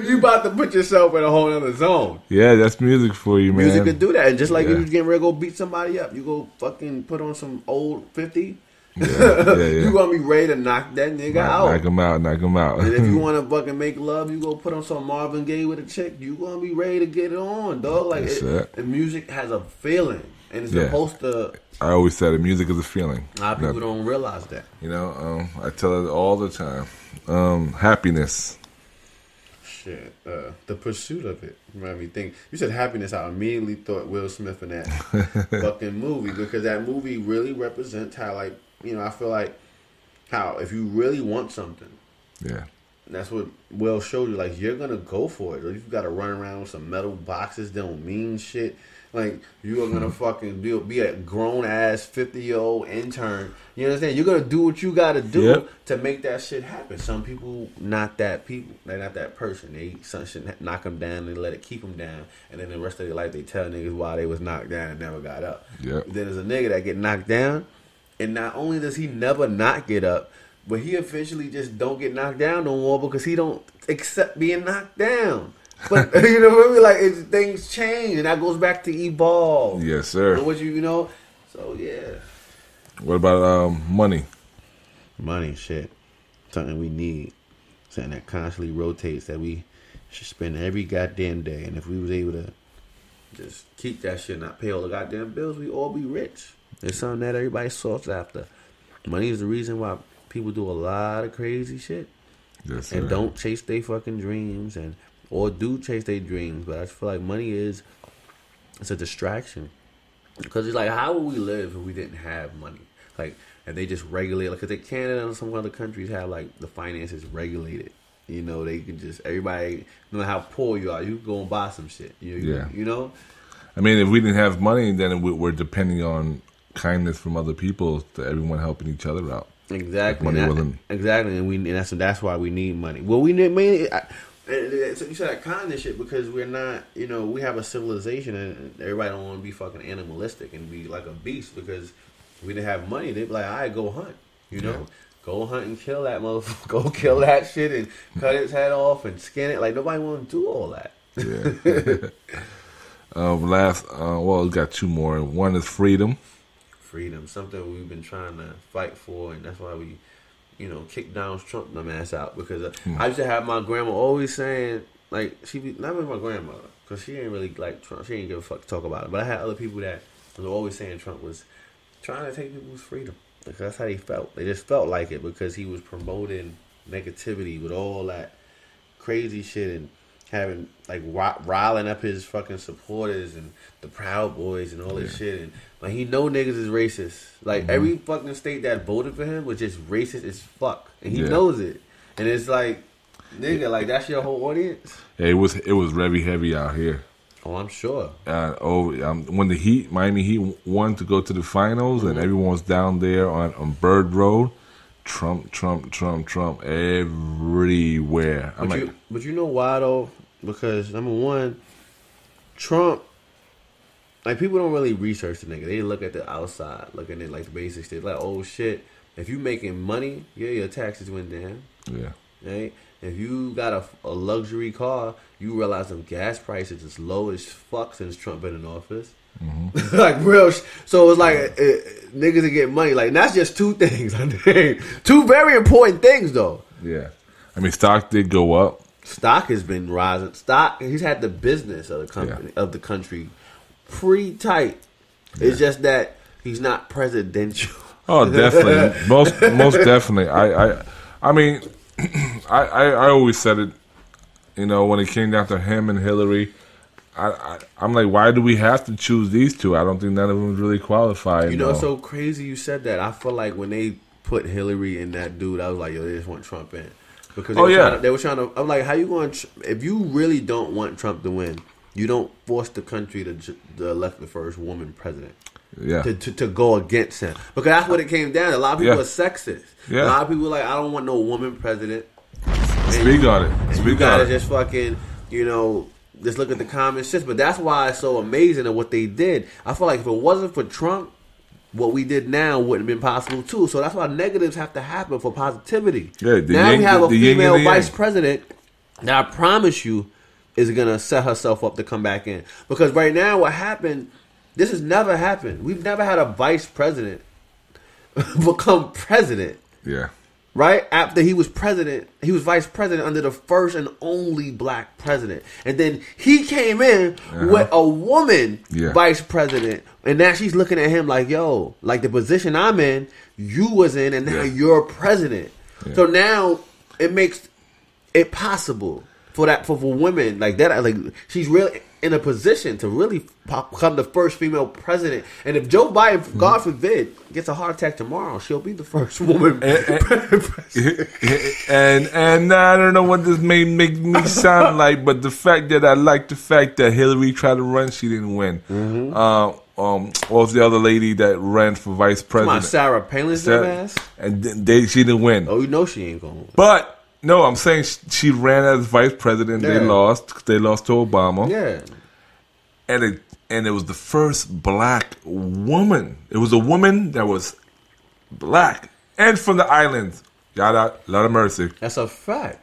you about to put yourself in a whole other zone." Yeah, that's music for you, man. Music could do that, and just like if you getting ready to go beat somebody up, you go fucking put on some old 50. You gonna be ready to knock that nigga out. Knock him out. And if you wanna fucking make love, you go put on some Marvin Gaye with a chick. You gonna be ready to get it on, dog. Like, the music has a feeling, and it's supposed to. I always said the music is a feeling. A lot of people don't realize that. You know, I tell it all the time. Happiness. Shit, the pursuit of it made me think. You said happiness, I immediately thought Will Smith in that fucking movie, because that movie really represents how, like, you know, I feel like how if you really want something, that's what Will showed you. Like, you're gonna go for it. Or if you gotta run around with some metal boxes that don't mean shit, like, you are gonna fucking be a grown ass 50-year-old intern. You understand? You're gonna do what you gotta do to make that shit happen. Some people not that people. They're not that person. They some shit knock them down. They let it keep them down, and then the rest of their life they tell niggas why they was knocked down and never got up. Then there's a nigga that get knocked down, and not only does he never not get up, but he eventually just don't get knocked down no more because he don't accept being knocked down. But you know what I mean? Like, things change, and that goes back to evolve. Yes, sir. What you know? So yeah. What about money? Money, shit. Something we need. Something that constantly rotates that we should spend every goddamn day. And if we was able to just keep that shit and not pay all the goddamn bills, we all be rich. It's something that everybody sought after. Money is the reason why people do a lot of crazy shit. Yes, and don't chase their fucking dreams, or do chase their dreams. But I feel like money it's a distraction. Because it's like, how would we live if we didn't have money? Like, if they just regulate, like, because Canada and some other countries have, like, the finances regulated. You know, they can just, everybody, no matter how poor you are, you can go and buy some shit. You know? I mean, if we didn't have money, then we're depending on kindness from other people, to everyone helping each other out. Exactly. Exactly. And that's why we need money. Well, we need money. So you said that kindness shit because we're not, you know, we have a civilization and everybody don't want to be fucking animalistic and be like a beast because we didn't have money. They'd be like, all right, go hunt, you know, go hunt and kill that motherfucker, go kill that shit and cut its head off and skin it. Like nobody want to do all that. We got two more. One is freedom. Freedom, something we've been trying to fight for, and that's why we, you know, kick down Trump dumb ass out. Because I used to have my grandma always saying, like, not with my grandmother, because she ain't really like Trump. She ain't give a fuck to talk about it. But I had other people that was always saying Trump was trying to take people's freedom. Because that's how they felt. They just felt like it because he was promoting negativity with all that crazy shit and having, like, riling up his fucking supporters and the Proud Boys and all this shit. And like, he know niggas is racist. Like, every fucking state that voted for him was just racist as fuck. And he knows it. And it's like, nigga, like, that's your whole audience? Yeah, it was very heavy out here. Oh, I'm sure. When the Miami Heat won to go to the finals and everyone was down there on Bird Road, Trump everywhere. But you know why, though? Because, number one, Trump, like, people don't really research the nigga. They look at the outside, looking at, like, the basics. They're like, oh, shit, if you making money, your taxes went down. Yeah. Right? If you got a luxury car, you realize them gas prices is low as fuck since Trump been in office. Like, real. So it's like niggas that get money. Like, and that's just two things. Two very important things, though. Yeah. I mean, stock did go up. Stock has been rising. Stock, he's had the business of the company of the country pretty tight. It's just that he's not presidential. Oh, definitely. most definitely. I mean, I always said it, you know, when it came down to him and Hillary, I'm like, why do we have to choose these two? I don't think none of them really qualify. You know, it's so crazy you said that. I feel like when they put Hillary and that dude, I was like, yo, they just want Trump in. Because they were trying to, I'm like, how you going to, if you really don't want Trump to win, you don't force the country to elect the first woman president. Yeah. To go against him. Because that's what it came down to. A lot of people are sexist. Yeah. A lot of people are like, I don't want no woman president. Speak on it. You gotta just fucking, you know, just look at the common sense. But that's why it's so amazing at what they did. I feel like if it wasn't for Trump, what we did now wouldn't have been possible too. So that's why negatives have to happen for positivity. Yeah, now we have a female vice president that I promise you is going to set herself up to come back in. Because right now what happened, this has never happened. We've never had a vice president become president. Yeah. Right? After he was president, he was vice president under the first and only black president. And then he came in with a woman vice president. And now she's looking at him like, yo, like the position I'm in, you was in, and now you're president. Yeah. So now it makes it possible for women like that. Like, she's really in a position to really become the first female president. And if Joe Biden, God forbid, gets a heart attack tomorrow, she'll be the first woman president. And I don't know what this may make me sound like, but the fact that I like the fact that Hillary tried to run, she didn't win. What was the other lady that ran for vice president? Come on, Sarah Palin's ass? And she didn't win. Oh, you know she ain't going to win. But no, I'm saying she ran as vice president. Yeah. They lost to Obama. Yeah, and it was the first black woman. It was a woman that was black and from the islands. Yada, lot of mercy. That's a fact.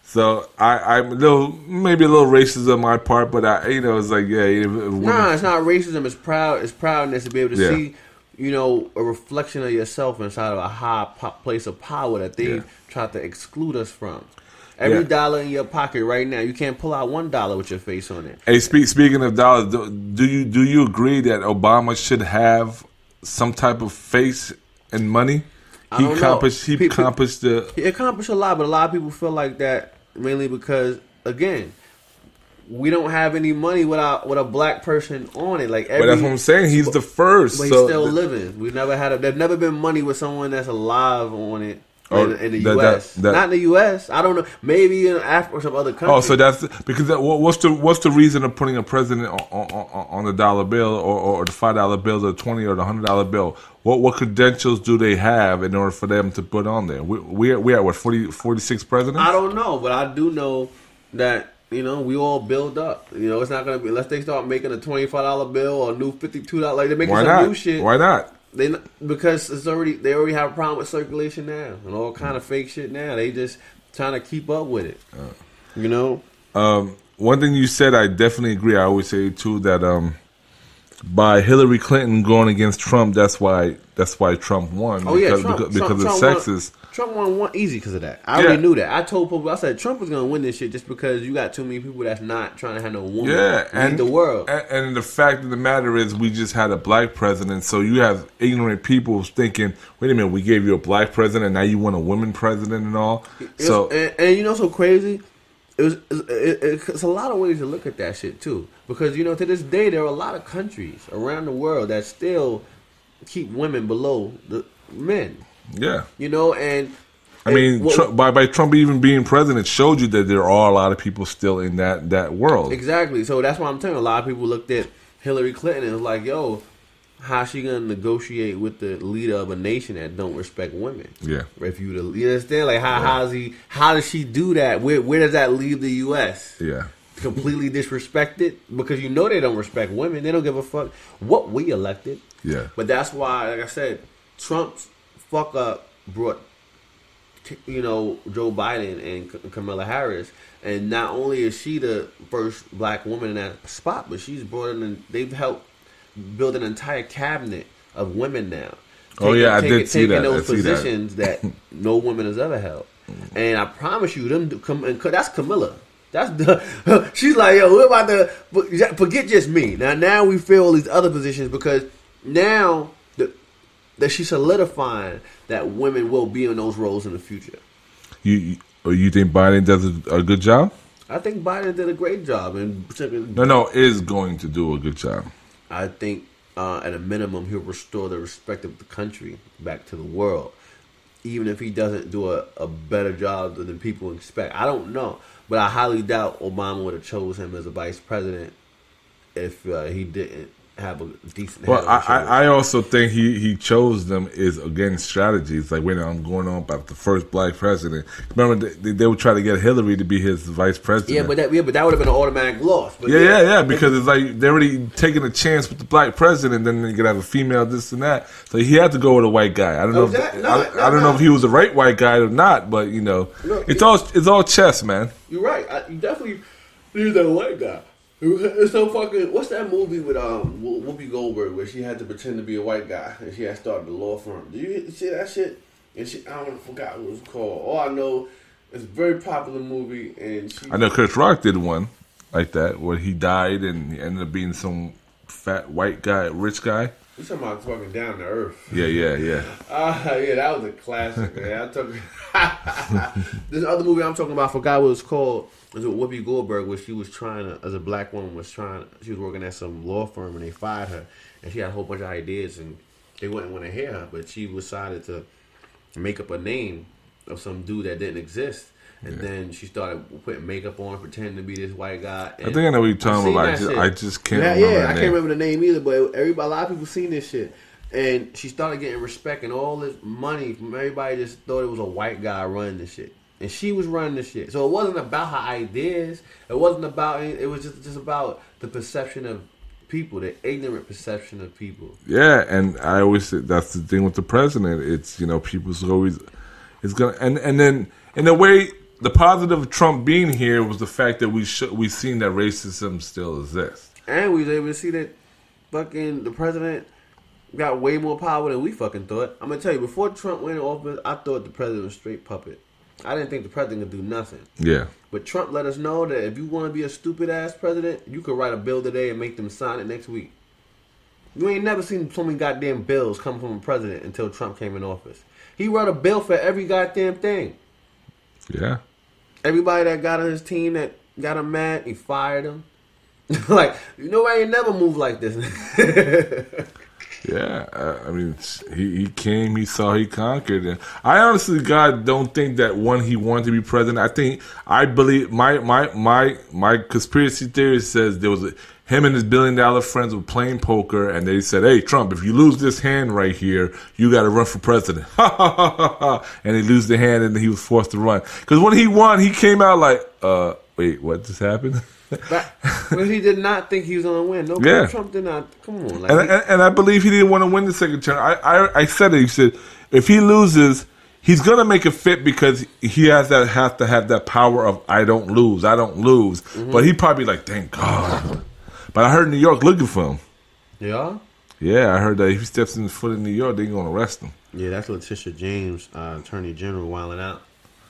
So I'm maybe a little racist on my part, but it's like no, it's not racism. It's proudness to be able to see, you know, a reflection of yourself inside of a high place of power that they tried to exclude us from. Every dollar in your pocket right now, you can't pull out $1 with your face on it. Hey, speaking of dollars, do you agree that Obama should have some type of face and money? He accomplished a lot, but a lot of people feel like that mainly because, again, we don't have any money without with a black person on it. Like, but that's what I'm saying. He's the first. But he's still living. We've never had there's never been money with someone that's alive on it. In the U.S. Not in the U.S. I don't know. Maybe in Africa or some other country. Oh, so that's because what's the reason of putting a president on the dollar bill or the $5 bill, the $20 or the $100 bill? What credentials do they have in order for them to put on there? We at what 46 presidents? I don't know, but I do know that we all build up. It's not gonna be unless they start making a $25 bill or a new $52. Like they're making some new shit. Why not? Because they already have a problem with circulation now and all kind of fake shit now. They just trying to keep up with it. One thing you said, I definitely agree. I always say too that by Hillary Clinton going against Trump, that's why Trump won. Oh because, yeah, because it's sexist. Trump won easy because of that. I already knew that. I told people, I said Trump was gonna win this shit just because you got too many people that's not trying to have no woman lead the world. And the fact of the matter is, we just had a black president, so you have ignorant people thinking, "Wait a minute, we gave you a black president, and now you want a woman president and all." So crazy. It's a lot of ways to look at that shit too, because to this day there are a lot of countries around the world that still keep women below the men. Yeah, and I mean, by Trump even being president showed you that there are a lot of people still in that world. Exactly. So that's why I'm telling you, a lot of people looked at Hillary Clinton and was like, "Yo, how's she gonna negotiate with the leader of a nation that don't respect women?" Yeah. You understand? Like how does she do that? Where does that leave the U.S.? Yeah. Completely disrespected because they don't respect women. They don't give a fuck what we elected. Yeah. But that's why, like I said, Trump's fuck up brought Joe Biden and Kamala Harris, and not only is she the first black woman in that spot, but she's brought in. They've helped build an entire cabinet of women now. I did see that. Taking those positions that no woman has ever held, and I promise you, that's Camilla. She's like, yo, we're about to forget just me. Now we fill all these other positions because now that she's solidifying that women will be in those roles in the future. You think Biden does a good job? I think Biden did a great job, and is going to do a good job. I think at a minimum he'll restore the respect of the country back to the world, even if he doesn't do a better job than people expect. I don't know, but I highly doubt Obama would have chose him as a vice president if he didn't have a decent. Well, I also think he chose them is against strategies. Like, wait, I'm going on about the first black president. Remember, they would try to get Hillary to be his vice president. Yeah, but that would have been an automatic loss. But because it's like they're already taking a chance with the black president. Then they could have a female, this and that. So he had to go with a white guy. I don't know. I don't know if he was the right white guy or not. But it's all chess, man. You're right. You definitely need that white guy. It's so fucking. What's that movie with Whoopi Goldberg where she had to pretend to be a white guy and she had started the law firm? Do you see that shit? And I forgot what it was called. All I know, it's a very popular movie, and I know Chris Rock did one like that where he died and he ended up being some fat white guy, rich guy. You talking about fucking Down to Earth? Yeah. Yeah, that was a classic, man. This other movie I'm talking about, I forgot what it's called. It was with Whoopi Goldberg, where she was trying to, as a black woman, she was working at some law firm, and they fired her, and she had a whole bunch of ideas, and they wouldn't want to hear her, but she decided to make up a name of some dude that didn't exist, and then she started putting makeup on, pretending to be this white guy. I think I know what you're talking about. I just can't remember the name. I can't remember the name either, but a lot of people seen this shit. And she started getting respect and all this money from everybody. Just thought it was a white guy running this shit. And she was running the shit. So it wasn't about her ideas. It wasn't about it. It was just about the perception of people, the ignorant perception of people. Yeah, and I always say that's the thing with the president. It's, people's always, it's gonna, and then in a way, the positive of Trump being here was the fact that we've seen that racism still exists. And we was able to see that fucking the president got way more power than we fucking thought. I'm gonna tell you, before Trump went in office, I thought the president was a straight puppet. I didn't think the president could do nothing. Yeah. But Trump let us know that if you want to be a stupid-ass president, you could write a bill today and make them sign it next week. You ain't never seen so many goddamn bills come from a president until Trump came in office. He wrote a bill for every goddamn thing. Yeah. Everybody that got on his team that got him mad. He fired him. Like, you know, I ain't never moved like this. Yeah, I mean, he came, he saw, he conquered, and I honestly, God, don't think that when he wanted to be president. I believe my conspiracy theory says there was him and his $1 billion friends were playing poker, and they said, "Hey, Trump, if you lose this hand right here, you got to run for president." And he lose the hand, and he was forced to run. Because when he won, he came out like, "Wait, what just happened?" But he did not think he was going to win. No, Trump did not. Come on. Like, and I believe he didn't want to win the second term. I said it. He said, if he loses, he's going to make it fit because he have to have that power of, I don't lose. Mm-hmm. But he probably like, thank God. But I heard New York looking for him. Yeah? Yeah, I heard that if he steps in the foot in New York, they're going to arrest him. Yeah, that's Letitia James, Attorney General, wilding out.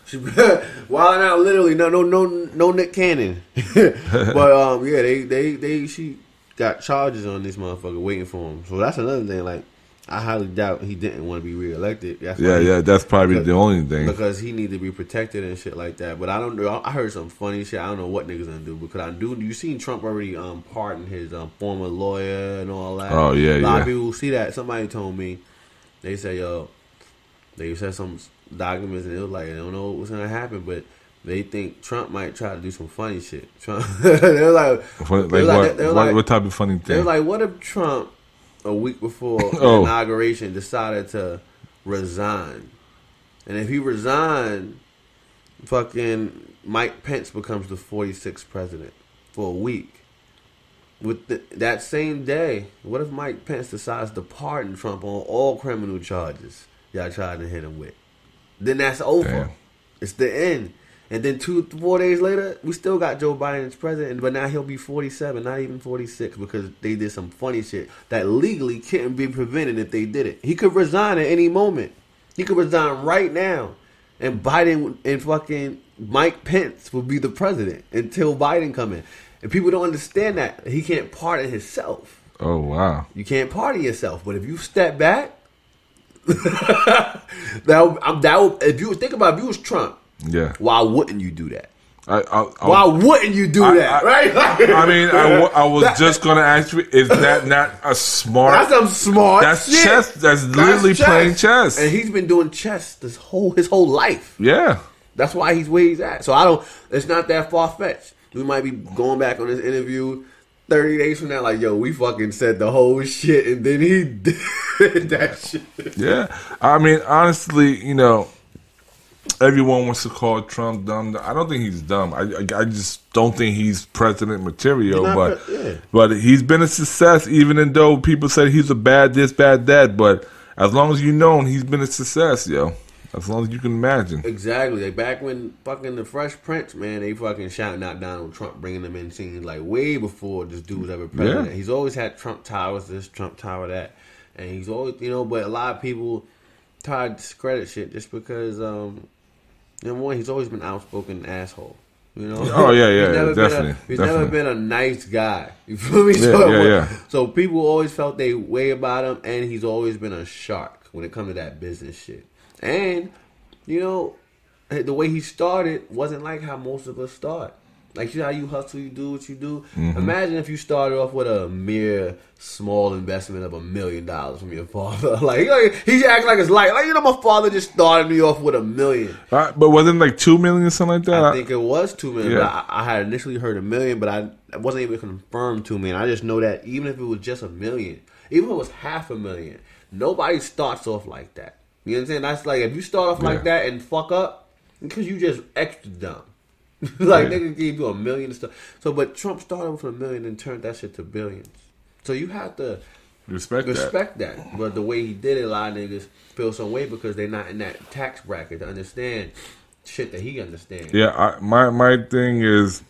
She wilding out literally. No Nick Cannon. But yeah, she got charges on this motherfucker waiting for him. So that's another thing. Like, I highly doubt he didn't want to be reelected. That's probably the only thing, because he need to be protected and shit like that. But I don't know. I heard some funny shit. I don't know what niggas gonna do, because you seen Trump already pardon his former lawyer and all that. Oh yeah, a lot of people see that. Somebody told me, they said, they said some documents, and it was like, they don't know what's gonna happen, but they think Trump might try to do some funny shit. Trump, they're like, what type of funny thing? They're like, what if Trump a week before the inauguration decided to resign, and if he resigned, fucking Mike Pence becomes the 46th president for a week. With that same day, what if Mike Pence decides to pardon Trump on all criminal charges y'all tried to hit him with? Then that's over. Damn. It's the end. And then 4 days later, we still got Joe Biden as president, but now he'll be 47, not even 46, because they did some funny shit that legally couldn't be prevented if they did it. He could resign at any moment. He could resign right now, and Biden and fucking Mike Pence will be the president until Biden come in. And people don't understand that. He can't pardon himself. Oh, wow. You can't pardon yourself, but if you step back, if you think about, if you was Trump, yeah, why wouldn't you do that? Why wouldn't you do that? Right? I mean, I was just gonna ask you: is that not a smart? That's some smart. That's shit. chess. That's literally playing chess. And he's been doing chess his whole life. Yeah, that's why he's where he's at. So it's not that far fetched. We might be going back on this interview 30 days from now, like, yo, we fucking said the whole shit, and then he did that shit. Yeah, I mean, honestly, everyone wants to call Trump dumb. I don't think he's dumb. I just don't think he's president material. But he's been a success, even though people say he's a bad this, bad that. But as long as you know him, he's been a success, yo. As long as you can imagine. Exactly. Like back when fucking the Fresh Prince, man, they fucking shouting out Donald Trump, bringing him in scenes like way before this dude was ever president. Yeah. He's always had Trump Towers this, Trump Tower that. And he's always, but a lot of people try to discredit shit just because, number one, he's always been an outspoken asshole. Oh, yeah, definitely. He's never been a nice guy. You feel me? So people always felt they way about him, and he's always been a shark when it comes to that business shit. And, the way he started wasn't like how most of us start. Like, how you hustle, you do what you do. Mm-hmm. Imagine if you started off with a mere small investment of $1 million from your father. Like he acts like it's like my father just started me off with $1 million. But wasn't it like $2 million or something like that? I think it was $2 million. Yeah. I had initially heard $1 million, but I wasn't able to confirm $2 million. I just know that even if it was just $1 million, even if it was $500,000, nobody starts off like that. You know what I'm saying? That's like, if you start off like that and fuck up, because you just extra dumb. Nigga gave you $1 million and stuff. So, but Trump started with $1 million and turned that shit to billions. So you have to respect that. But the way he did it, a lot of niggas feel some way because they're not in that tax bracket to understand shit that he understands. Yeah, my thing is,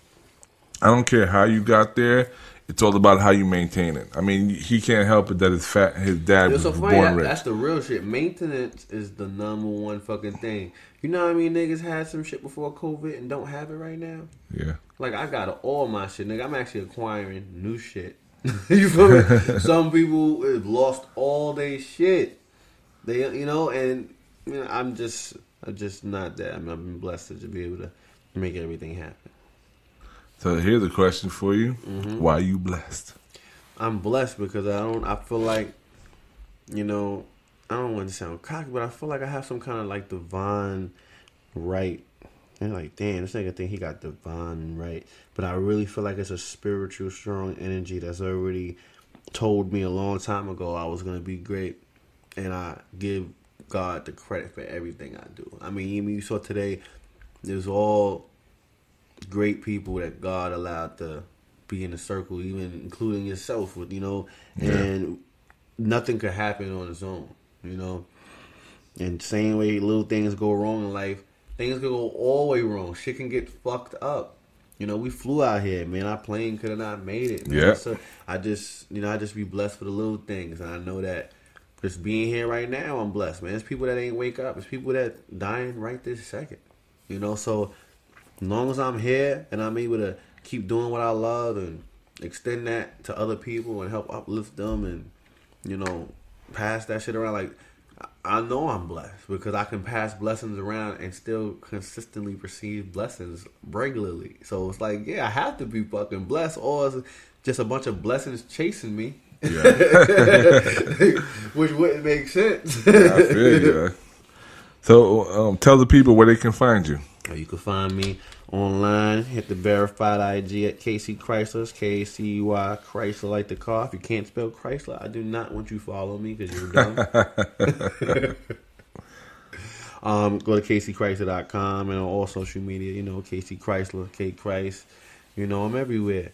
I don't care how you got there. It's all about how you maintain it. I mean, he can't help it that his dad was born rich. That's the real shit. Maintenance is the number one fucking thing. You know what I mean? Niggas had some shit before COVID and don't have it right now. Yeah. Like, I got all my shit, nigga. I'm actually acquiring new shit. You feel me? Some people have lost all their shit. They, and I'm just not that. I've been blessed to be able to make everything happen. So here's a question for you. Why are you blessed? I'm blessed because I feel like, you know, I don't want to sound cocky, but I feel like I have some kind of like divine right. And like, damn, this nigga think he got divine right. But I really feel like it's a spiritual, strong energy that's already told me a long time ago I was going to be great. And I give God the credit for everything I do. I mean, even you saw today, there's all great people that God allowed to be in the circle, even including yourself, with, you know, and nothing could happen on its own, you know. And same way little things go wrong in life, things could go all the way wrong. Shit can get fucked up. You know, we flew out here, man. Our plane could have not made it, man. Yeah. So I just be blessed for the little things. And I know that just being here right now, I'm blessed, man. There's people that ain't wake up. There's people that dying right this second. You know, so as long as I'm here and I'm able to keep doing what I love and extend that to other people and help uplift them and, you know, pass that shit around, like, I know I'm blessed because I can pass blessings around and still consistently receive blessings regularly. So it's like, yeah, I have to be fucking blessed, or it's just a bunch of blessings chasing me. Yeah. Which wouldn't make sense. Yeah, I feel you. So tell the people where they can find you. You can find me online. Hit the verified IG at KC Chrysler. K-C-Y Chrysler, like the car. If you can't spell Chrysler, I do not want you to follow me because you're dumb. Go to KCChrysler.com and on all social media. You know, KC Chrysler, K Chrys. You know, I'm everywhere.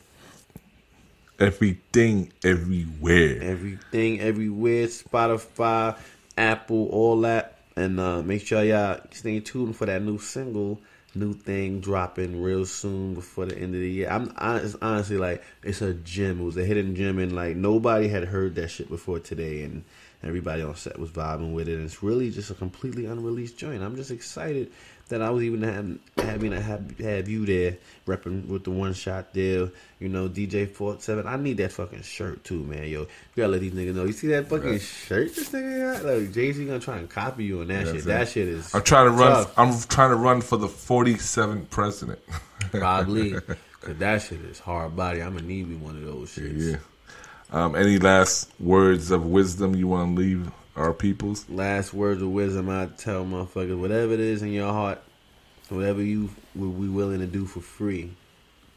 Everything, everywhere. Everything, everywhere. Spotify, Apple, all that. And make sure y'all stay tuned for that new single, new thing dropping real soon before the end of the year. It's honestly like, it's a gem. It was a hidden gem, and like nobody had heard that shit before today, and everybody on set was vibing with it. And it's really just a completely unreleased joint. I'm just excited that I was even have you there repping with the one shot deal. You know, DJ 47. I need that fucking shirt too, man. Yo, you gotta let these niggas know. You see that fucking shirt this nigga got? Like, Jay-Z gonna try and copy you on that shit. That shit is. I'm trying to run for the 47th president. Probably, cause that shit is hard body. I'm gonna need me one of those shits. Yeah. Any last words of wisdom you want to leave our peoples? Last words of wisdom I tell motherfuckers: whatever it is in your heart, whatever you would be willing to do for free,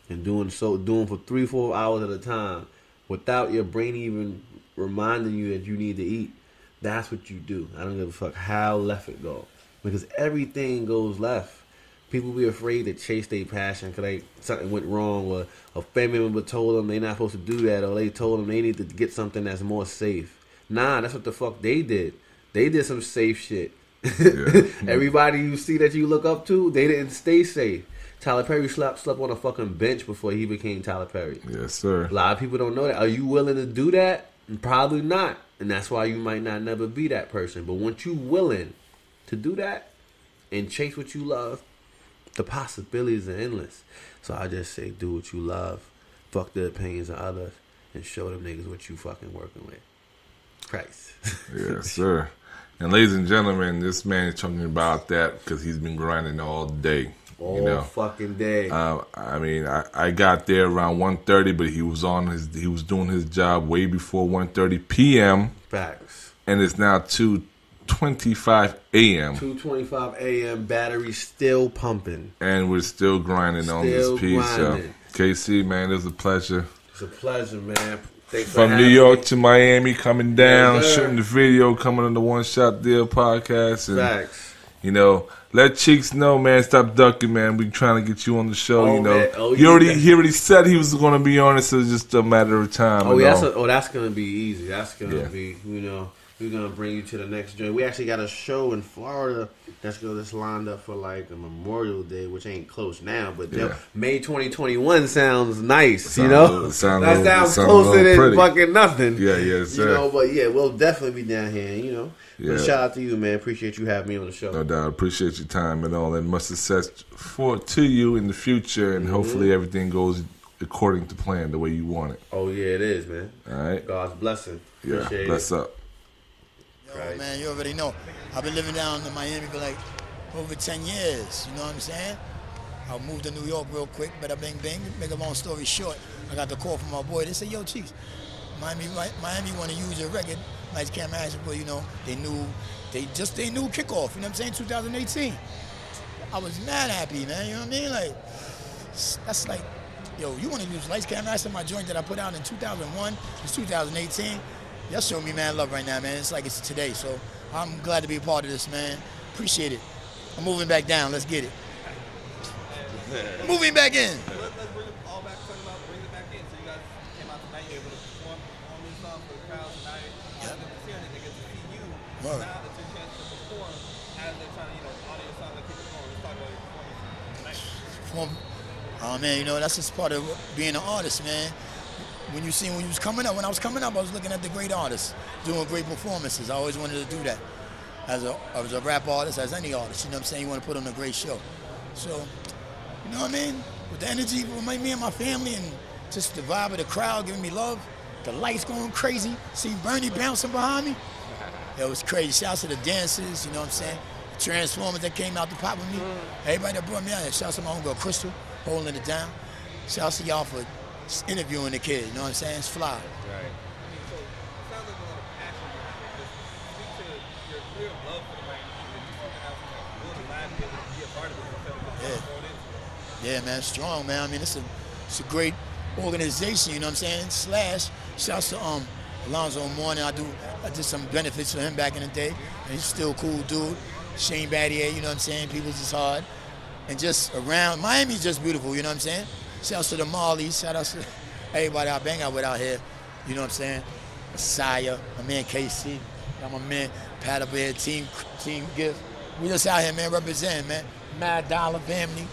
and doing for 3-4 hours at a time, without your brain even reminding you that you need to eat. That's what you do. I don't give a fuck how left it go, because everything goes left. People be afraid to chase their passion because something went wrong, or a family member told them they're not supposed to do that, or they told them they need to get something that's more safe. Nah, that's what the fuck they did. They did some safe shit. Yeah. Everybody you see that you look up to, they didn't stay safe. Tyler Perry slept on a fucking bench before he became Tyler Perry. Yes, sir. A lot of people don't know that. Are you willing to do that? Probably not. And that's why you might not never be that person. But once you willing to do that and chase what you love, the possibilities are endless. So I just say, do what you love. Fuck the opinions of others. And show them niggas what you fucking working with. Christ. Yes, sir. And ladies and gentlemen, this man is talking about that because he's been grinding all day. All fucking day. I mean, I got there around 1:30, but he was doing his job way before 1:30 p.m. Facts. And it's now 2:25 a.m. 2:25 a.m. Battery still pumping. And we're still grinding on this piece. So, KC, man, it was a pleasure. It's a pleasure, man. Thanks From New York to Miami, coming down, shooting the video, coming on the One Shot Deal podcast. And, facts. You know, let Cheeks know, man. Stop ducking, man. We trying to get you on the show. You know, he already said he was going to be on it, so it's just a matter of time. That's going to be easy. That's going to be, you know, we're going to bring you to the next joint. We actually got a show in Florida that's lined up for like a Memorial Day, which ain't close now, but May 2021 sounds nice, you know? That sounds closer than fucking nothing. Yeah, yes, sir. You know, but yeah, we'll definitely be down here, you know? Yeah. But shout out to you, man. Appreciate you having me on the show. No doubt. Appreciate your time and all, and much success to you in the future, and hopefully everything goes according to plan the way you want it. Oh, yeah, it is, man. All right. God's blessing. Yeah, appreciate bless up. Yo, man, you already know. I've been living down in Miami for like over 10 years, you know what I'm saying? I moved to New York real quick, but bing bing. Make a long story short, I got the call from my boy. They said, yo, Chiefs, Miami want to use your record, Lights Camera Action, but you know, they knew kickoff, you know what I'm saying, 2018. I was mad happy, man, you know what I mean? Like, that's like, yo, you want to use Lights Camera Action, my joint that I put out in 2001, it's 2018. Y'all showing me mad love right now, man. It's like it's today, so I'm glad to be a part of this, man. Appreciate it. I'm moving back down, let's get it. Moving back in. Let's bring it all back, bring it back in. So you guys came out tonight, you were able to perform all these songs for the crowd tonight. They get to see you. Now that it's your chance to perform as they're trying to, you know, audio songs that keep performing. Let's talk about your performance tonight. Oh man, you know, that's just part of being an artist, man. When I was coming up, I was looking at the great artists doing great performances. I always wanted to do that. As a rap artist, as any artist, you know what I'm saying? You want to put on a great show. So, you know what I mean? With the energy with me and my family and just the vibe of the crowd giving me love, the lights going crazy, see Bernie bouncing behind me. It was crazy. Shouts to the dancers, you know what I'm saying? The Transformers that came out to pop with me. Everybody that brought me out here. Shouts to my homegirl Crystal, holding it down. Shouts to y'all for interviewing the kid, you know what I'm saying? It's fly. Right. So it sounds like a lot of passion. Just speak to your clear love for the Miami Heat and just something else, really glad to be able to be a part of it. Yeah, man, strong, man. I mean, it's a great organization, you know what I'm saying? Slash, shouts to Alonzo Mourning. I did some benefits for him back in the day, and he's still a cool dude. Shane Battier, you know what I'm saying? People's is hard. And just around, Miami's just beautiful, you know what I'm saying? Shouts to the Marleys, shout out to everybody I bang out with out here, you know what I'm saying? Messiah, my man KC, got my man Pat up here, Team Gift. We just out here, man, representing, man. Mad Dollar family.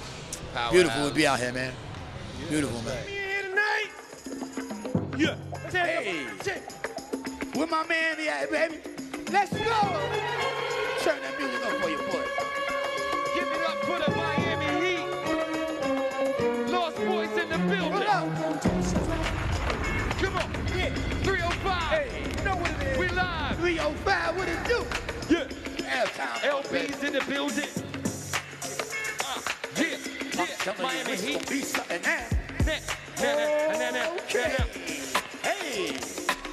Power Beautiful out. to be out here, man. Beautiful, man. Yeah. Hey. Where my man at, baby? Let's go. Turn that music up for you, boy. Give it up for the Miami Heat. Lost Boys in the building. Come on. Yeah. 305. Hey. You know what it is. We live. 305. What it do? Yeah. L-Town. LB's in the building. Yeah. Miami Heat. Be something now. Hey.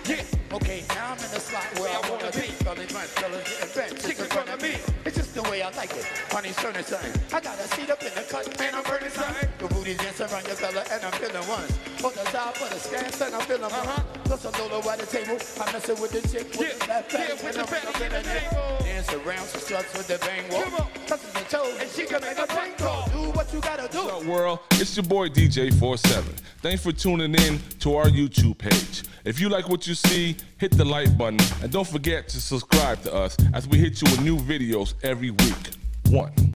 Yeah. Okay, now I'm in the slot where I wanna be. Fellas, my fellas getting bent just in front of me. It's just the way I like it. Honey, certain something. I got a seat up in the cut, man, I'm burning something. The booty dance around your fella, and I'm feeling ones. For the side, for the stance, and I'm feeling one. Plus a Lola at the table. I'm messing with the chick with the left back, and I'm feeling it. Dance around, she starts with the bang walk. Touches the toes, and she can make a bang call. Do what you gotta do. What's up, world? It's your boy DJ47. Thanks for tuning in to our YouTube page. If you like what you see, hit the like button and don't forget to subscribe to us as we hit you with new videos every week. 1.